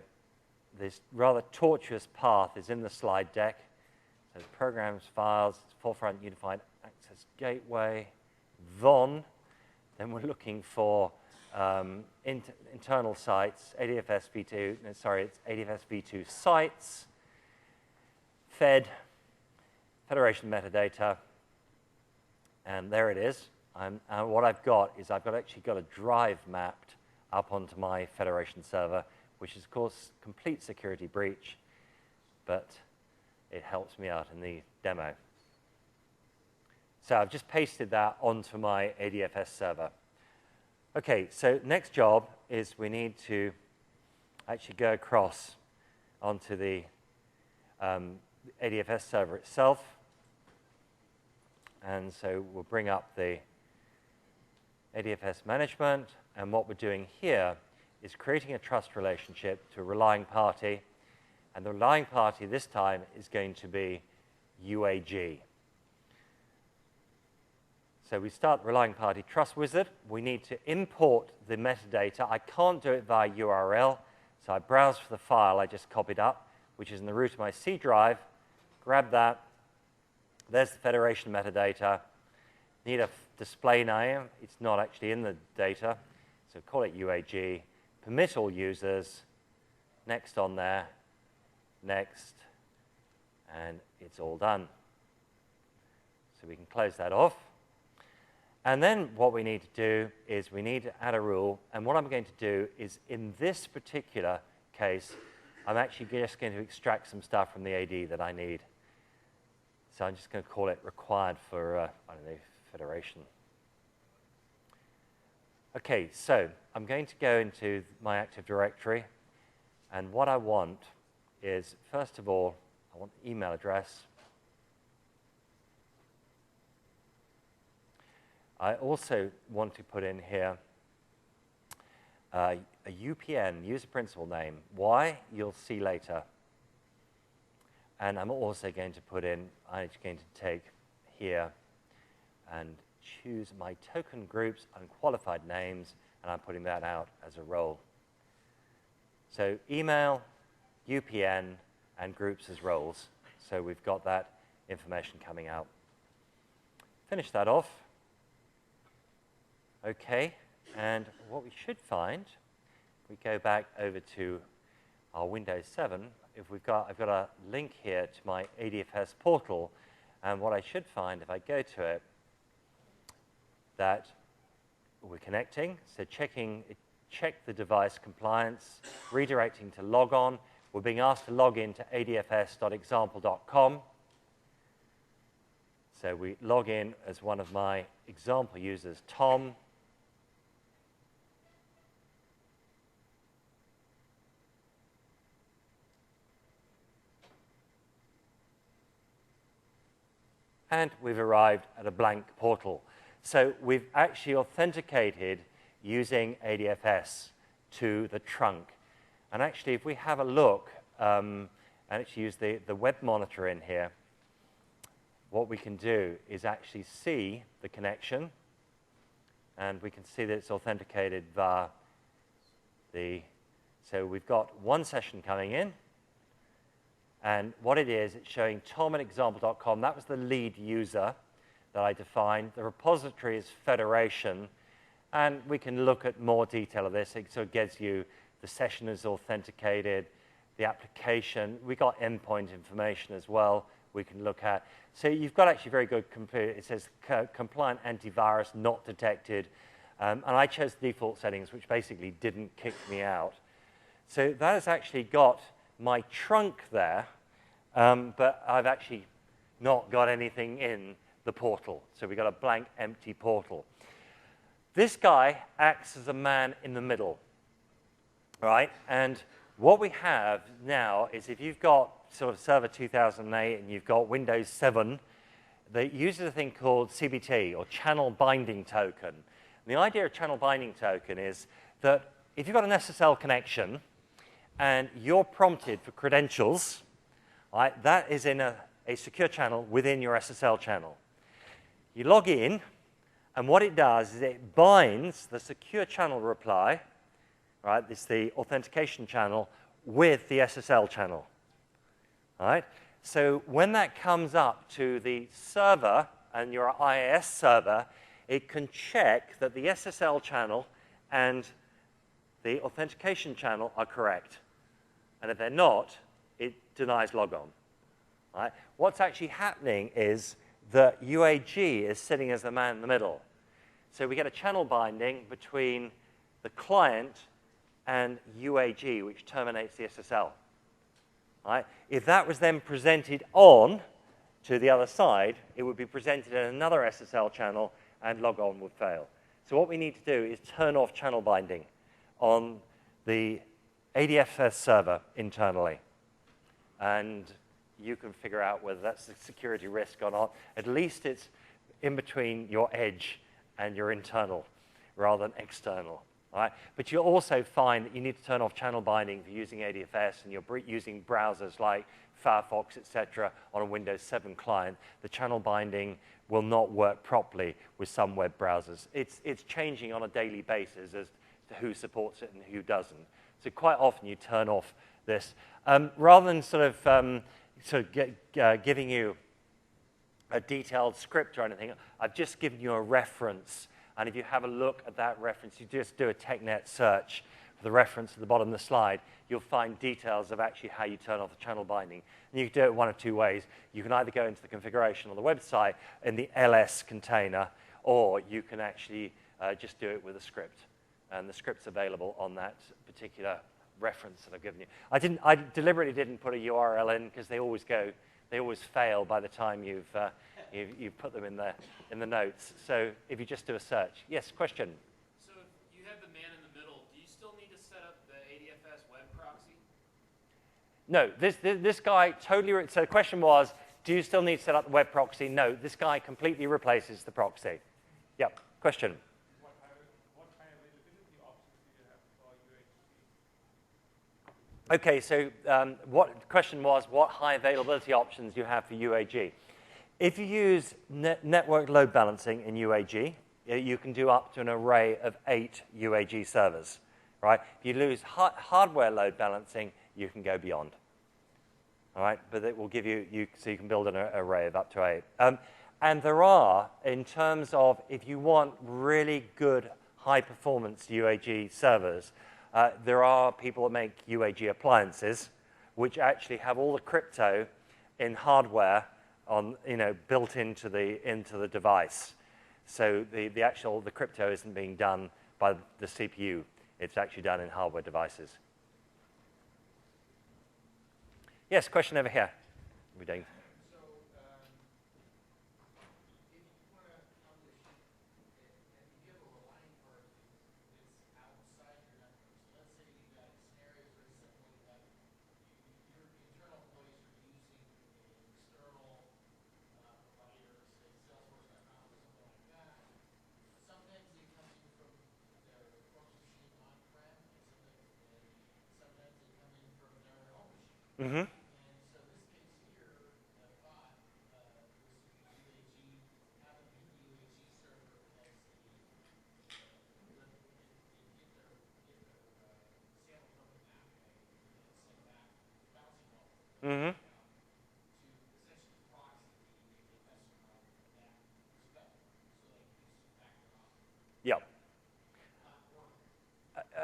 this rather tortuous path is in the slide deck. So programs, files, forefront unified access gateway, VON. Then we're looking for internal sites, ADFS v2, no, sorry, it's ADFS v2 sites, Federation metadata, and there it is. What I've got is actually got a drive mapped up onto my Federation server, which is, of course, complete security breach, but it helps me out in the demo. So I've just pasted that onto my ADFS server. Okay, so next job is we need to actually go across onto the ADFS server itself. And so we'll bring up the ADFS management. And what we're doing here is creating a trust relationship to a relying party. And the relying party this time is going to be UAG. So we start the relying party trust wizard. We need to import the metadata. I can't do it via URL. So I browse for the file I just copied up, which is in the root of my C drive. Grab that. There's the Federation metadata. Need a display name. It's not actually in the data. So call it UAG. Permit all users. Next on there. Next. And it's all done. So we can close that off. And then what we need to do is we need to add a rule. And what I'm going to do is, in this particular case, I'm actually just going to extract some stuff from the AD that I need. So I'm just going to call it required for, I don't know, Federation. OK, so I'm going to go into my Active Directory. And what I want is, first of all, I want the email address. I also want to put in here a UPN, user principal name. Why? You'll see later. And I'm also going to put in, I'm going to take here and choose my token groups, unqualified names, and I'm putting that out as a role. So email, UPN, and groups as roles. So we've got that information coming out. Finish that off. OK, and what we should find, if we go back over to our Windows 7, I've got a link here to my ADFS portal, and what I should find if I go to it, that we're connecting, so check the device compliance, redirecting to log on. We're being asked to log in to adfs.example.com. So we log in as one of my example users, Tom. And we've arrived at a blank portal. So we've actually authenticated using ADFS to the trunk. And actually, if we have a look and actually use the web monitor in here, what we can do is actually see the connection. And we can see that it's authenticated via so we've got one session coming in. And what it is, it's showing Tom at example.com. That was the lead user that I defined. The repository is Federation. And we can look at more detail of this. So it gives you the session is authenticated, the application. We got endpoint information as well we can look at. So you've got actually very good, it says compliant antivirus not detected. And I chose the default settings, which basically didn't kick me out. So that has actually got my trunk there, but I've actually not got anything in the portal. So we've got a blank, empty portal. This guy acts as a man in the middle, right? And what we have now is if you've got sort of Server 2008 and you've got Windows 7, they use a thing called CBT, or Channel Binding Token. And the idea of Channel Binding Token is that if you've got an SSL connection, and you're prompted for credentials, right, that is in a secure channel within your SSL channel. You log in, And what it does is it binds the secure channel reply, right? This is the authentication channel with the SSL channel, right? So when that comes up to the server and your IIS server, it can check that the SSL channel and the authentication channel are correct. And if they're not, it denies logon. Right? What's actually happening is that UAG is sitting as the man in the middle. So we get a channel binding between the client and UAG, which terminates the SSL. Right? If that was then presented on to the other side, it would be presented in another SSL channel, and logon would fail. So what we need to do is turn off channel binding on the ADFS server internally. And you can figure out whether that's a security risk or not. At least it's in between your edge and your internal rather than external. Right? But you'll also find that you need to turn off channel binding if you're using ADFS and you're using browsers like Firefox, etc., on a Windows 7 client. The channel binding will not work properly with some web browsers. It's changing on a daily basis as to who supports it and who doesn't. So quite often you turn off this. Rather than sort of giving you a detailed script or anything, I've just given you a reference. And if you have a look at that reference, you just do a TechNet search for the reference at the bottom of the slide, you'll find details of actually how you turn off the channel binding. And you can do it one of two ways. You can either go into the configuration on the website in the ls container, or you can actually just do it with a script. And the script's available on that particular reference that I've given you. I deliberately didn't put a URL in because they always fail by the time you've put them in the notes. So if you just do a search. Yes, question? So if you have the man in the middle, do you still need to set up the ADFS web proxy? No, this guy totally, so the question was, do you still need to set up the web proxy? No, this guy completely replaces the proxy. Yep, question? What high availability options do you have for UHC? Okay, so what question was, what high availability options do you have for UAG? If you use network load balancing in UAG, you can do up to an array of 8 UAG servers, right? If you lose hardware load balancing, you can go beyond, all right? But it will give you, so you can build an array of up to 8. And there are, in terms of if you want really good high-performance UAG servers, there are people that make UAG appliances, which actually have all the crypto in hardware built into the device. So the crypto isn't being done by the CPU. It's actually done in hardware devices. Yes, question over here. We're doing. So, if you want to publish and you give a relying party that's outside your network, so let's say you've got a scenario very simply that your internal employees are using an external provider, say Salesforce.com or something like that. Sometimes it comes in from their work machine on-prem, and sometimes they come in from their home machine. Mm-hmm. And so this case here, the bot was UAG, happened to be the UAG server as the get their sample from the map and then send back bouncing ball Mm-hmm. to essentially proxy the ADFS from that perspective, so they can use factor off. Yep.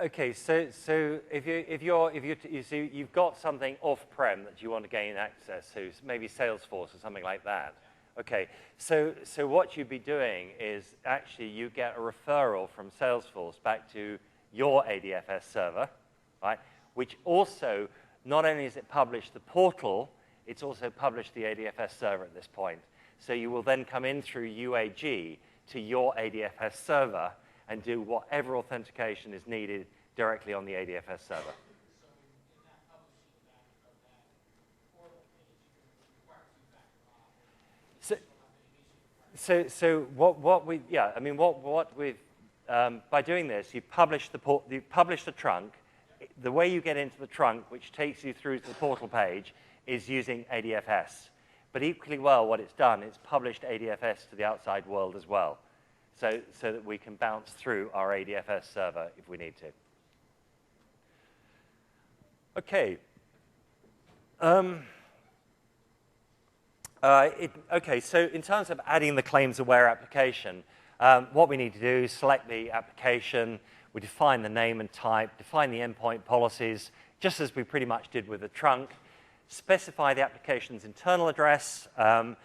Okay, so if you've got something off-prem that you want to gain access to, maybe Salesforce or something like that. Okay, so what you'd be doing is actually you get a referral from Salesforce back to your ADFS server, right? Which also, not only is it published the portal, it's also published the ADFS server at this point. So you will then come in through UAG to your ADFS server and do whatever authentication is needed directly on the ADFS server. So in that publishing back of that portal page, you can require two-factor auth. So what we've by doing this, you publish the trunk. The way you get into the trunk, which takes you through to the portal page, is using ADFS. But equally well, what it's done, it's published ADFS to the outside world as well. so that we can bounce through our ADFS server if we need to. Okay. Okay, so in terms of adding the claims-aware application, what we need to do is select the application, we define the name and type, define the endpoint policies, just as we pretty much did with the trunk, specify the application's internal address, and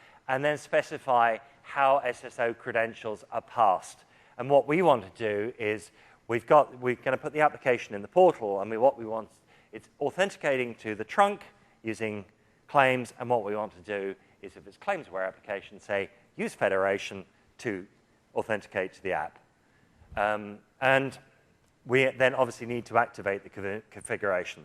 then specify how SSO credentials are passed. And what we want to do is we're going to put the application in the portal, and what we want, it's authenticating to the trunk using claims, and what we want to do is if it's claims-aware application, say, use Federation to authenticate to the app. And we then obviously need to activate the configuration.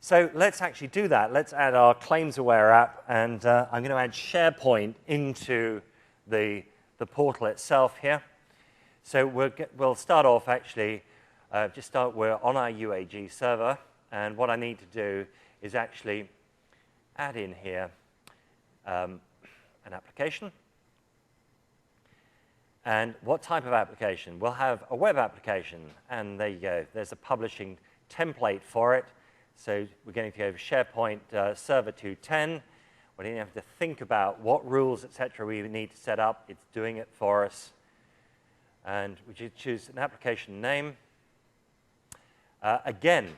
So let's actually do that. Let's add our claims-aware app, and I'm going to add SharePoint into the portal itself here. So we'll start off actually, we're on our UAG server, and what I need to do is actually add in here an application. And what type of application? We'll have a web application, and there you go. There's a publishing template for it. So we're going to go over SharePoint Server 210. We don't have to think about what rules, etc., we need to set up. It's doing it for us. And we choose an application name. Again,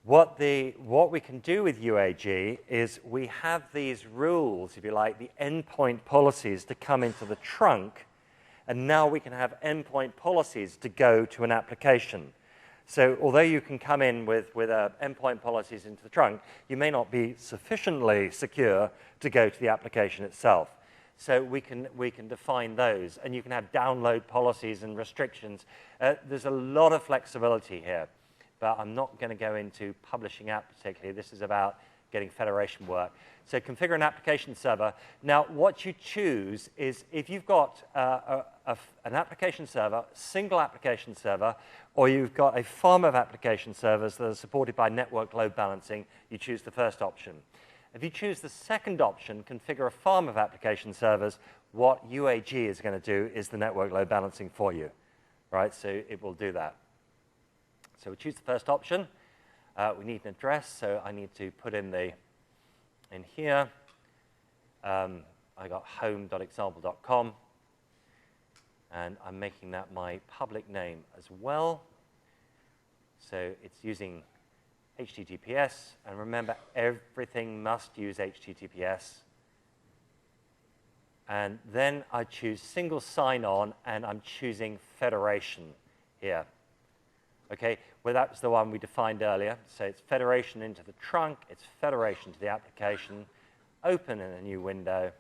what we can do with UAG is we have these rules, if you like, the endpoint policies to come into the trunk, and now we can have endpoint policies to go to an application. So although you can come in with endpoint policies into the trunk, you may not be sufficiently secure to go to the application itself. So we can define those, and you can have download policies and restrictions. There's a lot of flexibility here, but I'm not going to go into publishing app particularly. This is about getting Federation work. So configure an application server. Now, what you choose is if you've got an application server, single application server, or you've got a farm of application servers that are supported by network load balancing, you choose the first option. If you choose the second option, configure a farm of application servers, what UAG is going to do is the network load balancing for you, right? So it will do that. So we choose the first option. We need an address, so I need to put in here. I got home.example.com, and I'm making that my public name as well. So it's using HTTPS, and remember, everything must use HTTPS. And then I choose single sign-on, and I'm choosing Federation here. Okay, well, that's the one we defined earlier. So it's Federation into the trunk, it's Federation to the application, open in a new window.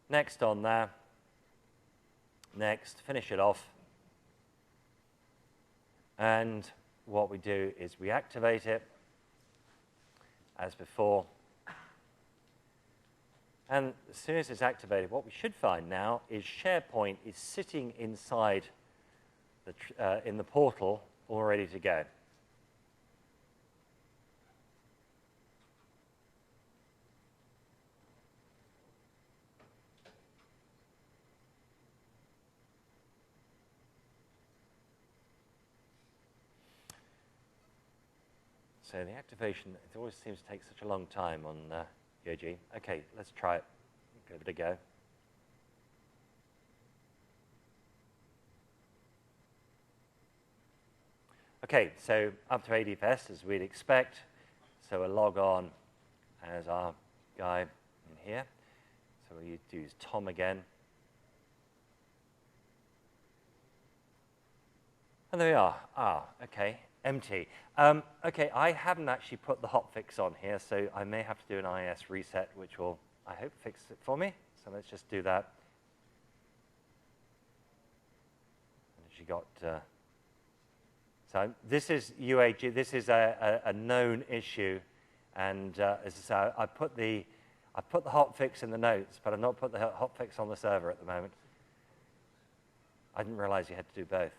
Next on there. Next, finish it off. And what we do is we activate it as before. And as soon as it's activated, what we should find now is SharePoint is sitting inside in the portal, all ready to go. So the activation, it always seems to take such a long time on UAG. Okay, let's try it. Give it a go. Okay, so up to ADFS as we'd expect. So we'll log on as our guy in here. So we'll use Tom again. And there we are. Ah, okay, empty. Okay, I haven't actually put the hotfix on here, so I may have to do an IIS reset, which will, I hope, fix it for me. So let's just do that. And she got... So this is UAG. This is a known issue, and as I say, I put the hotfix in the notes, but I've not put the hotfix on the server at the moment. I didn't realize you had to do both.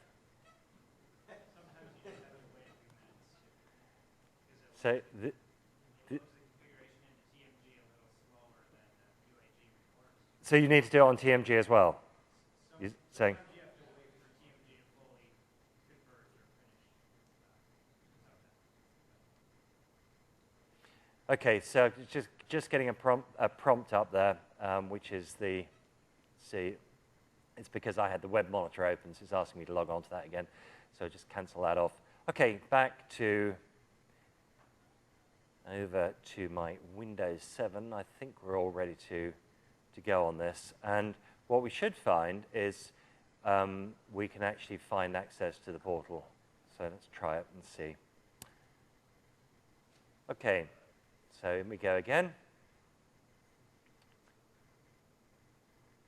So So you need to do it on TMG as well? You're saying? Sometimes you have to wait for TMG to fully converge or finish. Okay, so just getting a prompt up there, which is see, it's because I had the web monitor open, so it's asking me to log on to that again. So just cancel that off. Okay, back to over to my Windows 7. I think we're all ready to go on this. And what we should find is we can actually find access to the portal. So let's try it and see. Okay, so here we go again.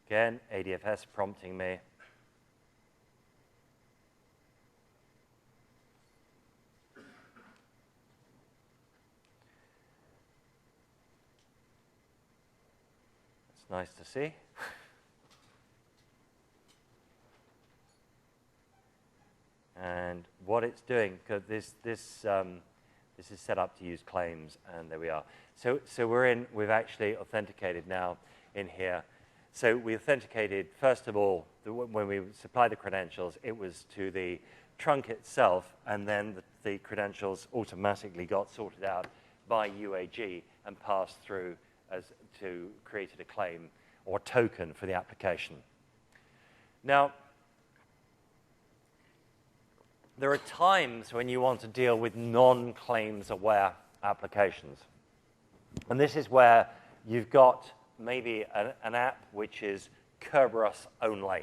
Again, ADFS prompting me. It's nice to see. And what it's doing, because this is set up to use claims, and there we are. So we've actually authenticated now in here. So we authenticated, first of all, when we supplied the credentials, it was to the trunk itself, and then the credentials automatically got sorted out by UAG and passed through to create a claim or token for the application. Now, there are times when you want to deal with non-claims aware applications. And this is where you've got maybe an app which is Kerberos only.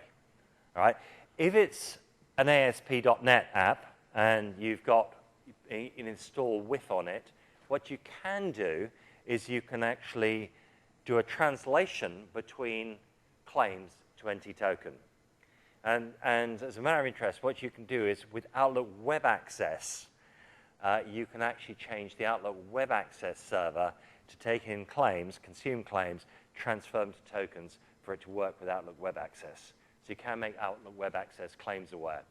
All right? If it's an ASP.NET app and you've got an install with on it, what you can do is you can actually do a translation between claims to NT token. And as a matter of interest, what you can do is with Outlook Web Access, you can actually change the Outlook Web Access server to take in claims, consume claims, transfer them to tokens for it to work with Outlook Web Access. So you can make Outlook Web Access claims aware.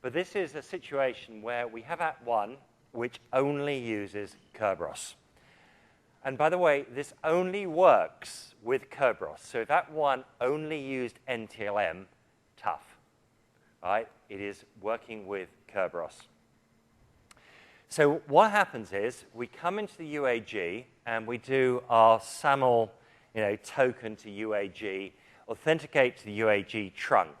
But this is a situation where we have App 1, which only uses Kerberos. And by the way, this only works with Kerberos. So if App 1 only used NTLM, tough. Right? It is working with Kerberos. So what happens is we come into the UAG and we do our SAML token to UAG, authenticate to the UAG trunk.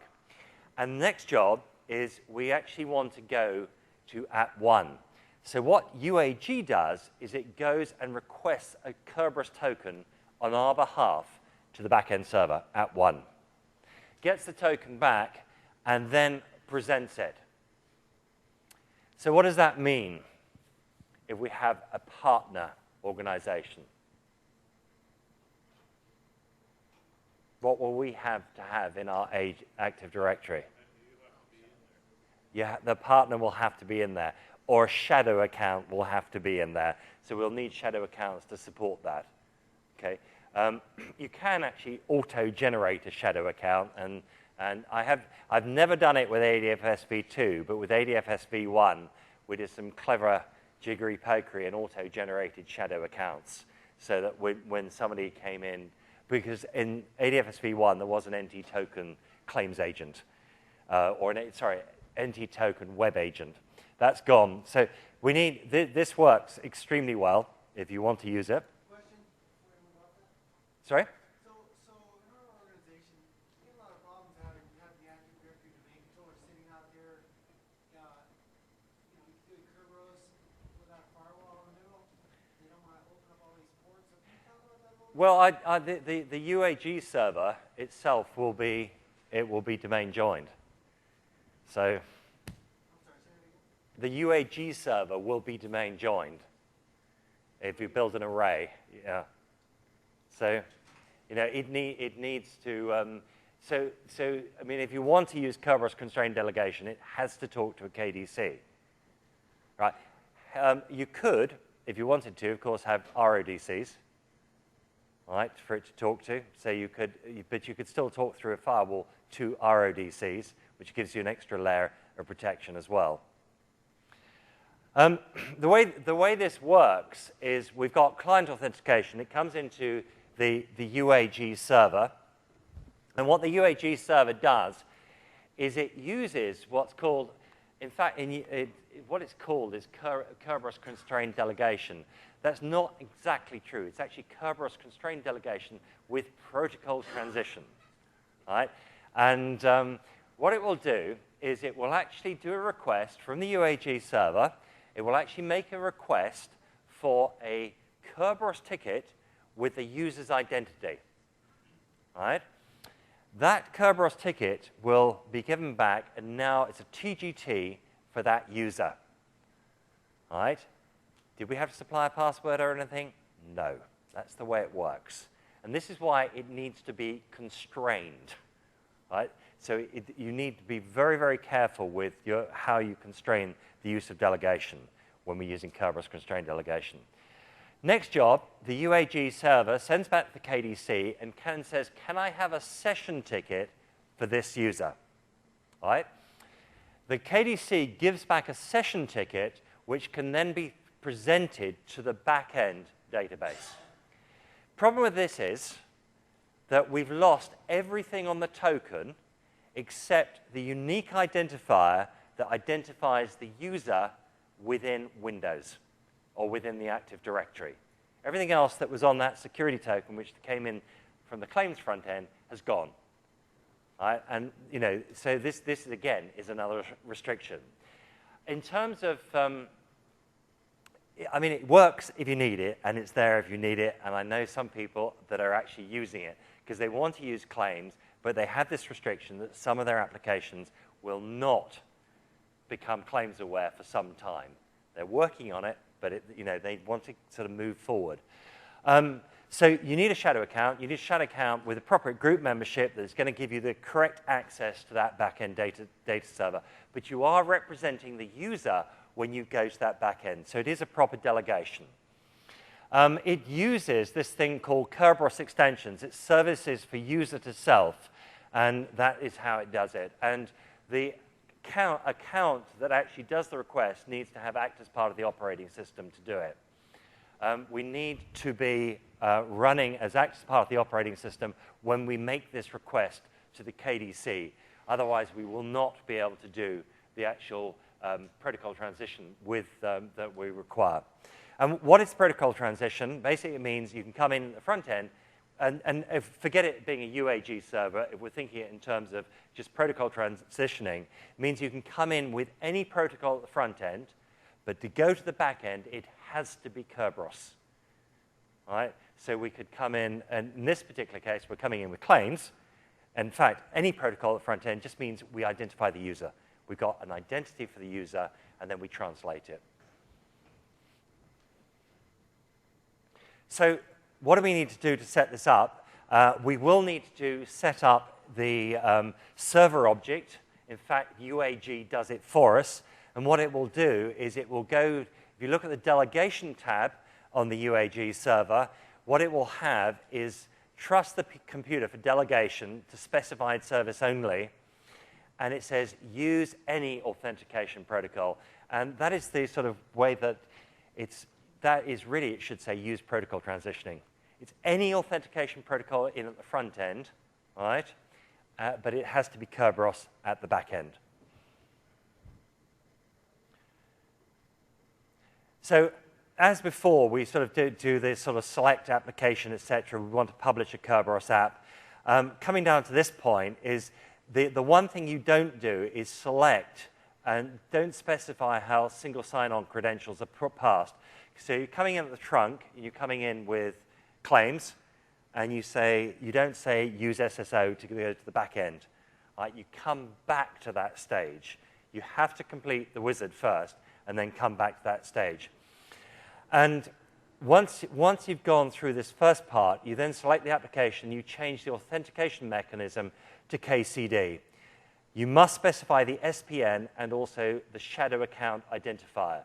And the next job is we actually want to go to App 1. So what UAG does is it goes and requests a Kerberos token on our behalf to the backend server, App 1. Gets the token back, and then presents it. So what does that mean if we have a partner organization? What will we have to have in our Active Directory? Yeah, the partner will have to be in there, or a shadow account will have to be in there. So we'll need shadow accounts to support that. Okay. You can actually auto-generate a shadow account, and I've never done it with ADFS-v2, but with ADFS-v1, we did some clever jiggery-pokery and auto-generated shadow accounts, so that when somebody came in, because in ADFS-v1 there was an NT token claims agent, NT token web agent. That's gone. So we need this works extremely well if you want to use it. Sorry? So in our organization, we have a lot of problems having the Active Directory domain controller sitting out there, doing Kerberos without a firewall in the middle. They don't want to open up all these ports. So can you talk about that a little bit? Well, the UAG server itself will be domain joined. So I'm sorry, say that again. the UAG server will be domain joined if you build an array. Yeah. So, it needs to. So I mean, if you want to use Kerberos constrained delegation, it has to talk to a KDC, right? You could, if you wanted to, of course, have RODCs, right, for it to talk to. So but you could still talk through a firewall to RODCs, which gives you an extra layer of protection as well. The way this works is we've got client authentication. It comes into the UAG server, And what the UAG server does is it uses what's called, in fact, what it's called is Kerberos constrained delegation. That's not exactly true. It's actually Kerberos constrained delegation with protocol transition, right? And what it will do is it will actually do a request from the UAG server. It will actually make a request for a Kerberos ticket with the user's identity, right? That Kerberos ticket will be given back, and now it's a TGT for that user, all right? Did we have to supply a password or anything? No. That's the way it works. And this is why it needs to be constrained, right? So you need to be very, very careful with how you constrain the use of delegation when we're using Kerberos constrained delegation. Next job, the UAG server sends back the KDC and says, can I have a session ticket for this user? All right? The KDC gives back a session ticket, which can then be presented to the back-end database. Problem with this is that we've lost everything on the token except the unique identifier that identifies the user within Windows or within the Active Directory. Everything else that was on that security token, which came in from the claims front end, has gone. Right? And so this again is another restriction. In terms of, I mean, it works if you need it, and it's there if you need it. And I know some people that are actually using it because they want to use claims, but they have this restriction that some of their applications will not become claims aware for some time. They're working on it, but they want to sort of move forward. So you need a shadow account. You need a shadow account with appropriate group membership that's going to give you the correct access to that back-end data server. But you are representing the user when you go to that back-end. So it is a proper delegation. It uses this thing called Kerberos extensions. It's services for user to self, and that is how it does it. And the account that actually does the request needs to have act as part of the operating system to do it. We need to be running as act as part of the operating system when we make this request to the KDC. Otherwise, we will not be able to do the actual protocol transition that we require. And what is protocol transition? Basically, it means you can come in at the front end, and forget it being a UAG server. If we're thinking it in terms of just protocol transitioning, it means you can come in with any protocol at the front end, but to go to the back end, it has to be Kerberos. All right? So we could come in, and in this particular case, we're coming in with claims. In fact, any protocol at the front end just means we identify the user. We've got an identity for the user, and then we translate it. So what do we need to do to set this up? We will need to set up the server object. In fact, UAG does it for us. And what it will do is it will go, if you look at the delegation tab on the UAG server, what it will have is trust the computer for delegation to specified service only. And it says use any authentication protocol. And that is the sort of way that it should say use protocol transitioning. It's any authentication protocol in at the front end, right? But it has to be Kerberos at the back end. So as before, we sort of do this sort of select application, etc. We want to publish a Kerberos app. Coming down to this point is the one thing you don't do is select and don't specify how single sign-on credentials are passed. So you're coming in at the trunk, you're coming in with claims, and you don't say use SSO to go to the back end. Right? You come back to that stage. You have to complete the wizard first, and then come back to that stage. And once you've gone through this first part, you then select the application, you change the authentication mechanism to KCD. You must specify the SPN and also the shadow account identifier.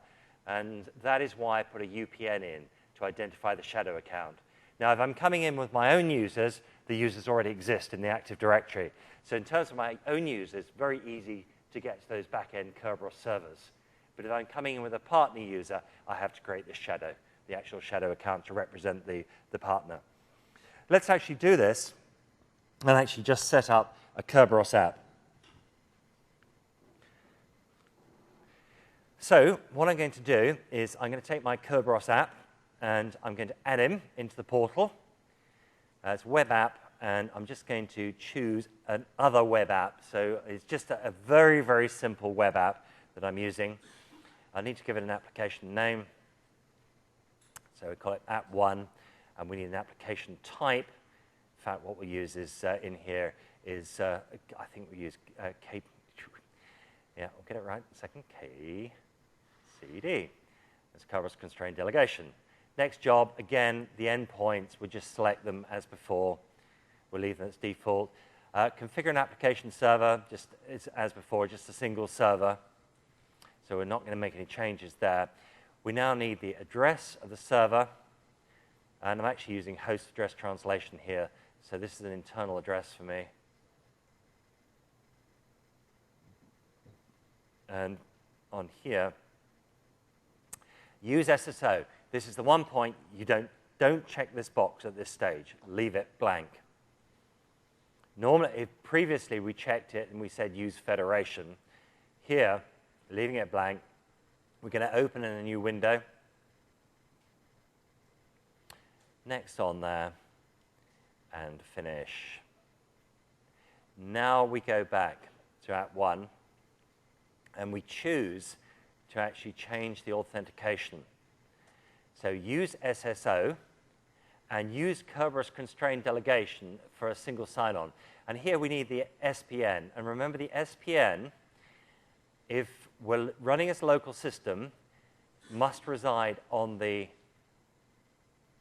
And that is why I put a UPN in to identify the shadow account. Now, if I'm coming in with my own users, the users already exist in the Active Directory. So in terms of my own users, it's very easy to get to those back-end Kerberos servers. But if I'm coming in with a partner user, I have to create this shadow, the actual shadow account to represent the partner. Let's actually do this. and actually just set up a Kerberos app. So what I'm going to do is I'm going to take my Kerberos app, and I'm going to add him into the portal. It's a web app, and I'm just going to choose another web app. So it's just a very, very simple web app that I'm using. I need to give it an application name. So we call it app1, and we need an application type. In fact, what we use is in here is, I think we use K. Yeah, I'll get it right in a second. KCD. That's Kerberos Constrained Delegation. Next job, again, the endpoints, we just select them as before. We'll leave them as default. Configure an application server, just as before, just a single server. So we're not going to make any changes there. We now need the address of the server. And I'm actually using host address translation here. So this is an internal address for me. And on here, use SSO. This is the one point you don't check this box at this stage. Leave it blank. Normally, previously we checked it and we said use federation. Here, leaving it blank, we're going to open in a new window. Next on there, and finish. Now we go back to App 1, and we choose to actually change the authentication. So use SSO and use Kerberos Constrained Delegation for a single sign-on. And here we need the SPN. And remember, the SPN, if we're running as a local system, must reside on the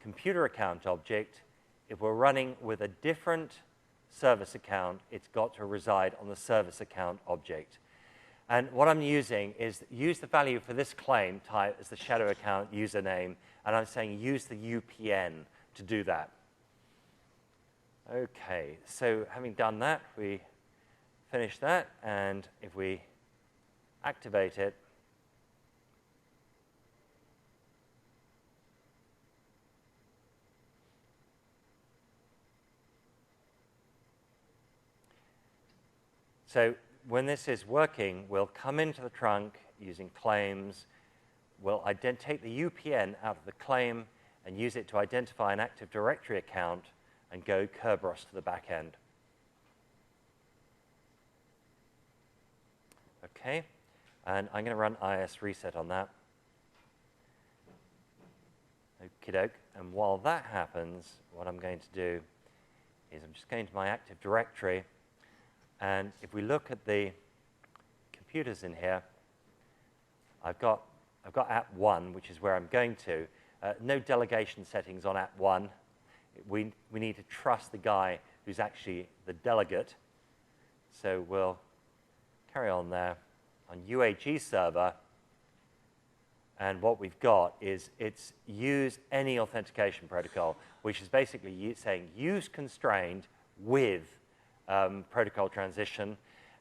computer account object. If we're running with a different service account, it's got to reside on the service account object. And what I'm using is use the value for this claim type as the shadow account username, and I'm saying use the UPN to do that. Okay, so having done that, we finish that, and if we activate it, so when this is working, we'll come into the trunk using claims. We'll take the UPN out of the claim and use it to identify an Active Directory account and go Kerberos to the back end. Okay, and I'm going to run IS reset on that. Okie doke. And while that happens, what I'm going to do is I'm just going to my Active Directory. And if we look at the computers in here, I've got app 1, which is where I'm going to. No delegation settings on app 1. We need to trust the guy who's actually the delegate. So we'll carry on there on UAG server. And what we've got is it's use any authentication protocol, which is basically saying use constrained with protocol transition.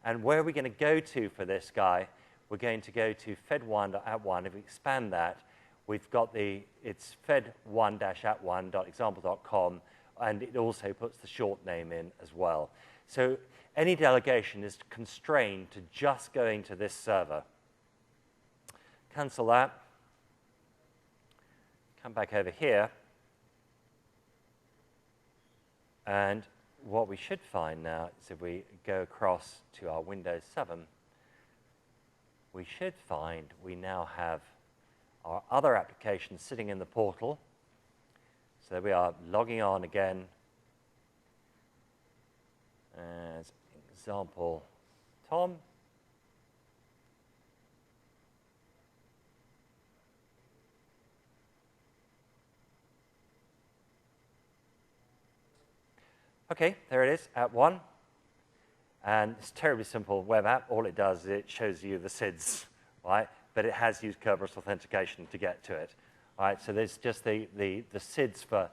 And where are we going to go to for this guy? We're going to go to fed1.app1. If we expand that, we've got it's fed1-app1.example.com, and it also puts the short name in as well. So any delegation is constrained to just going to this server. Cancel that. Come back over here. And what we should find now is if we go across to our Windows 7, we should find we now have our other applications sitting in the portal. So there we are, logging on again as example Tom. Okay, there it is, app 1. And it's a terribly simple web app. All it does is it shows you the SIDs, right? But it has used Kerberos authentication to get to it. All right, so there's just the SIDs for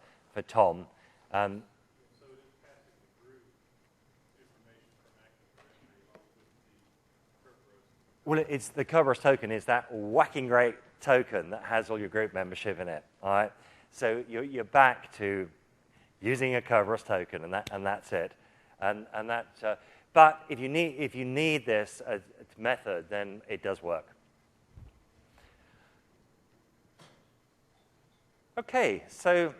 Tom. So it is passing the group information from Active Directory along with the Kerberos. Well, it's the Kerberos token is that whacking great token that has all your group membership in it. All right, so you're back to using a Kerberos token, and that's it. And that, but if you need this method, then it does work. Okay, so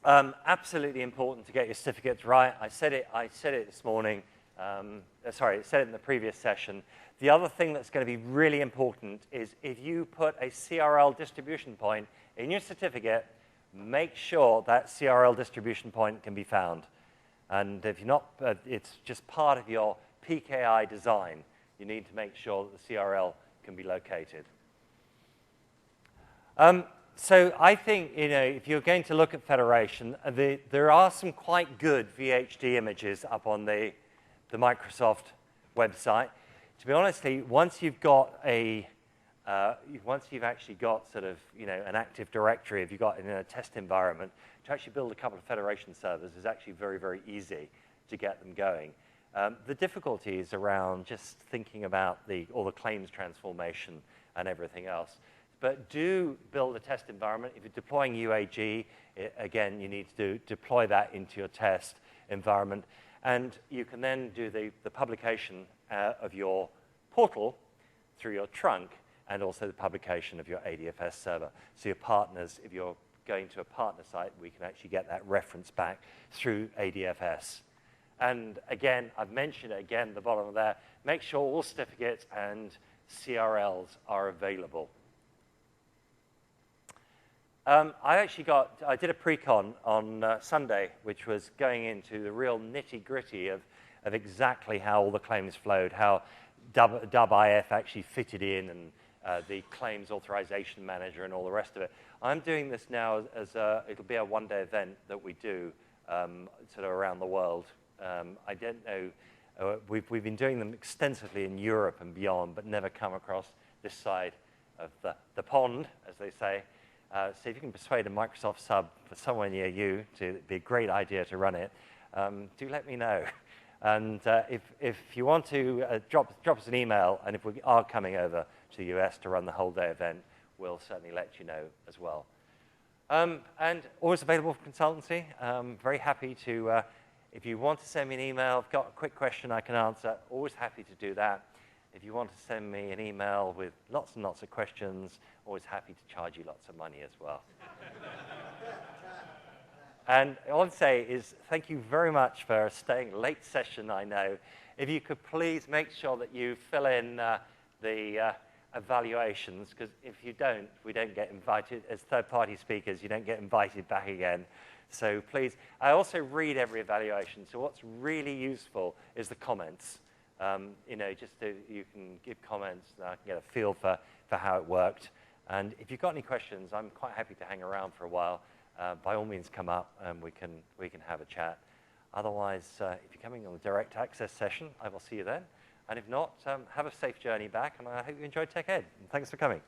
absolutely important to get your certificates right. I said it this morning. Sorry, I said it in the previous session. The other thing that's going to be really important is if you put a CRL distribution point in your certificate, make sure that CRL distribution point can be found. And if you're not, it's just part of your PKI design. You need to make sure that the CRL can be located. So I think, if you're going to look at Federation, there are some quite good VHD images up on the Microsoft website. To be honest, once you've got once you've actually got sort of, an active directory, if you've got in a test environment, to actually build a couple of Federation servers is actually very, very easy to get them going. The difficulty is around just thinking about all the claims transformation and everything else. But do build a test environment. If you're deploying UAG, again, you need to deploy that into your test environment. And you can then do the publication of your portal through your trunk and also the publication of your ADFS server. So your partners, if you're going to a partner site, we can actually get that reference back through ADFS. And again, I've mentioned it again at the bottom of there, make sure all certificates and CRLs are available. I did a pre-con on Sunday, which was going into the real nitty-gritty of exactly how all the claims flowed, how DubIF actually fitted in, and the claims authorization manager and all the rest of it. I'm doing this now as it'll be a one-day event that we do sort of around the world. I don't know, we've been doing them extensively in Europe and beyond, but never come across this side of the pond, as they say. So if you can persuade a Microsoft sub for somewhere near you, it'd be a great idea to run it, do let me know. And if you want to drop us an email, and if we are coming over to the US to run the whole day event, we'll certainly let you know as well. And always available for consultancy. Very happy to, if you want to send me an email, I've got a quick question I can answer, always happy to do that. If you want to send me an email with lots and lots of questions, always happy to charge you lots of money as well. And all I want to say is thank you very much for staying late session, I know. If you could please make sure that you fill in the evaluations, because if you don't, we don't get invited. As third-party speakers, you don't get invited back again. So please, I also read every evaluation. So what's really useful is the comments. Just you can give comments, and I can get a feel for how it worked. And if you've got any questions, I'm quite happy to hang around for a while. By all means, come up and we can have a chat. Otherwise, if you're coming on the direct access session, I will see you then. And if not, have a safe journey back, and I hope you enjoyed Tech Ed. And thanks for coming.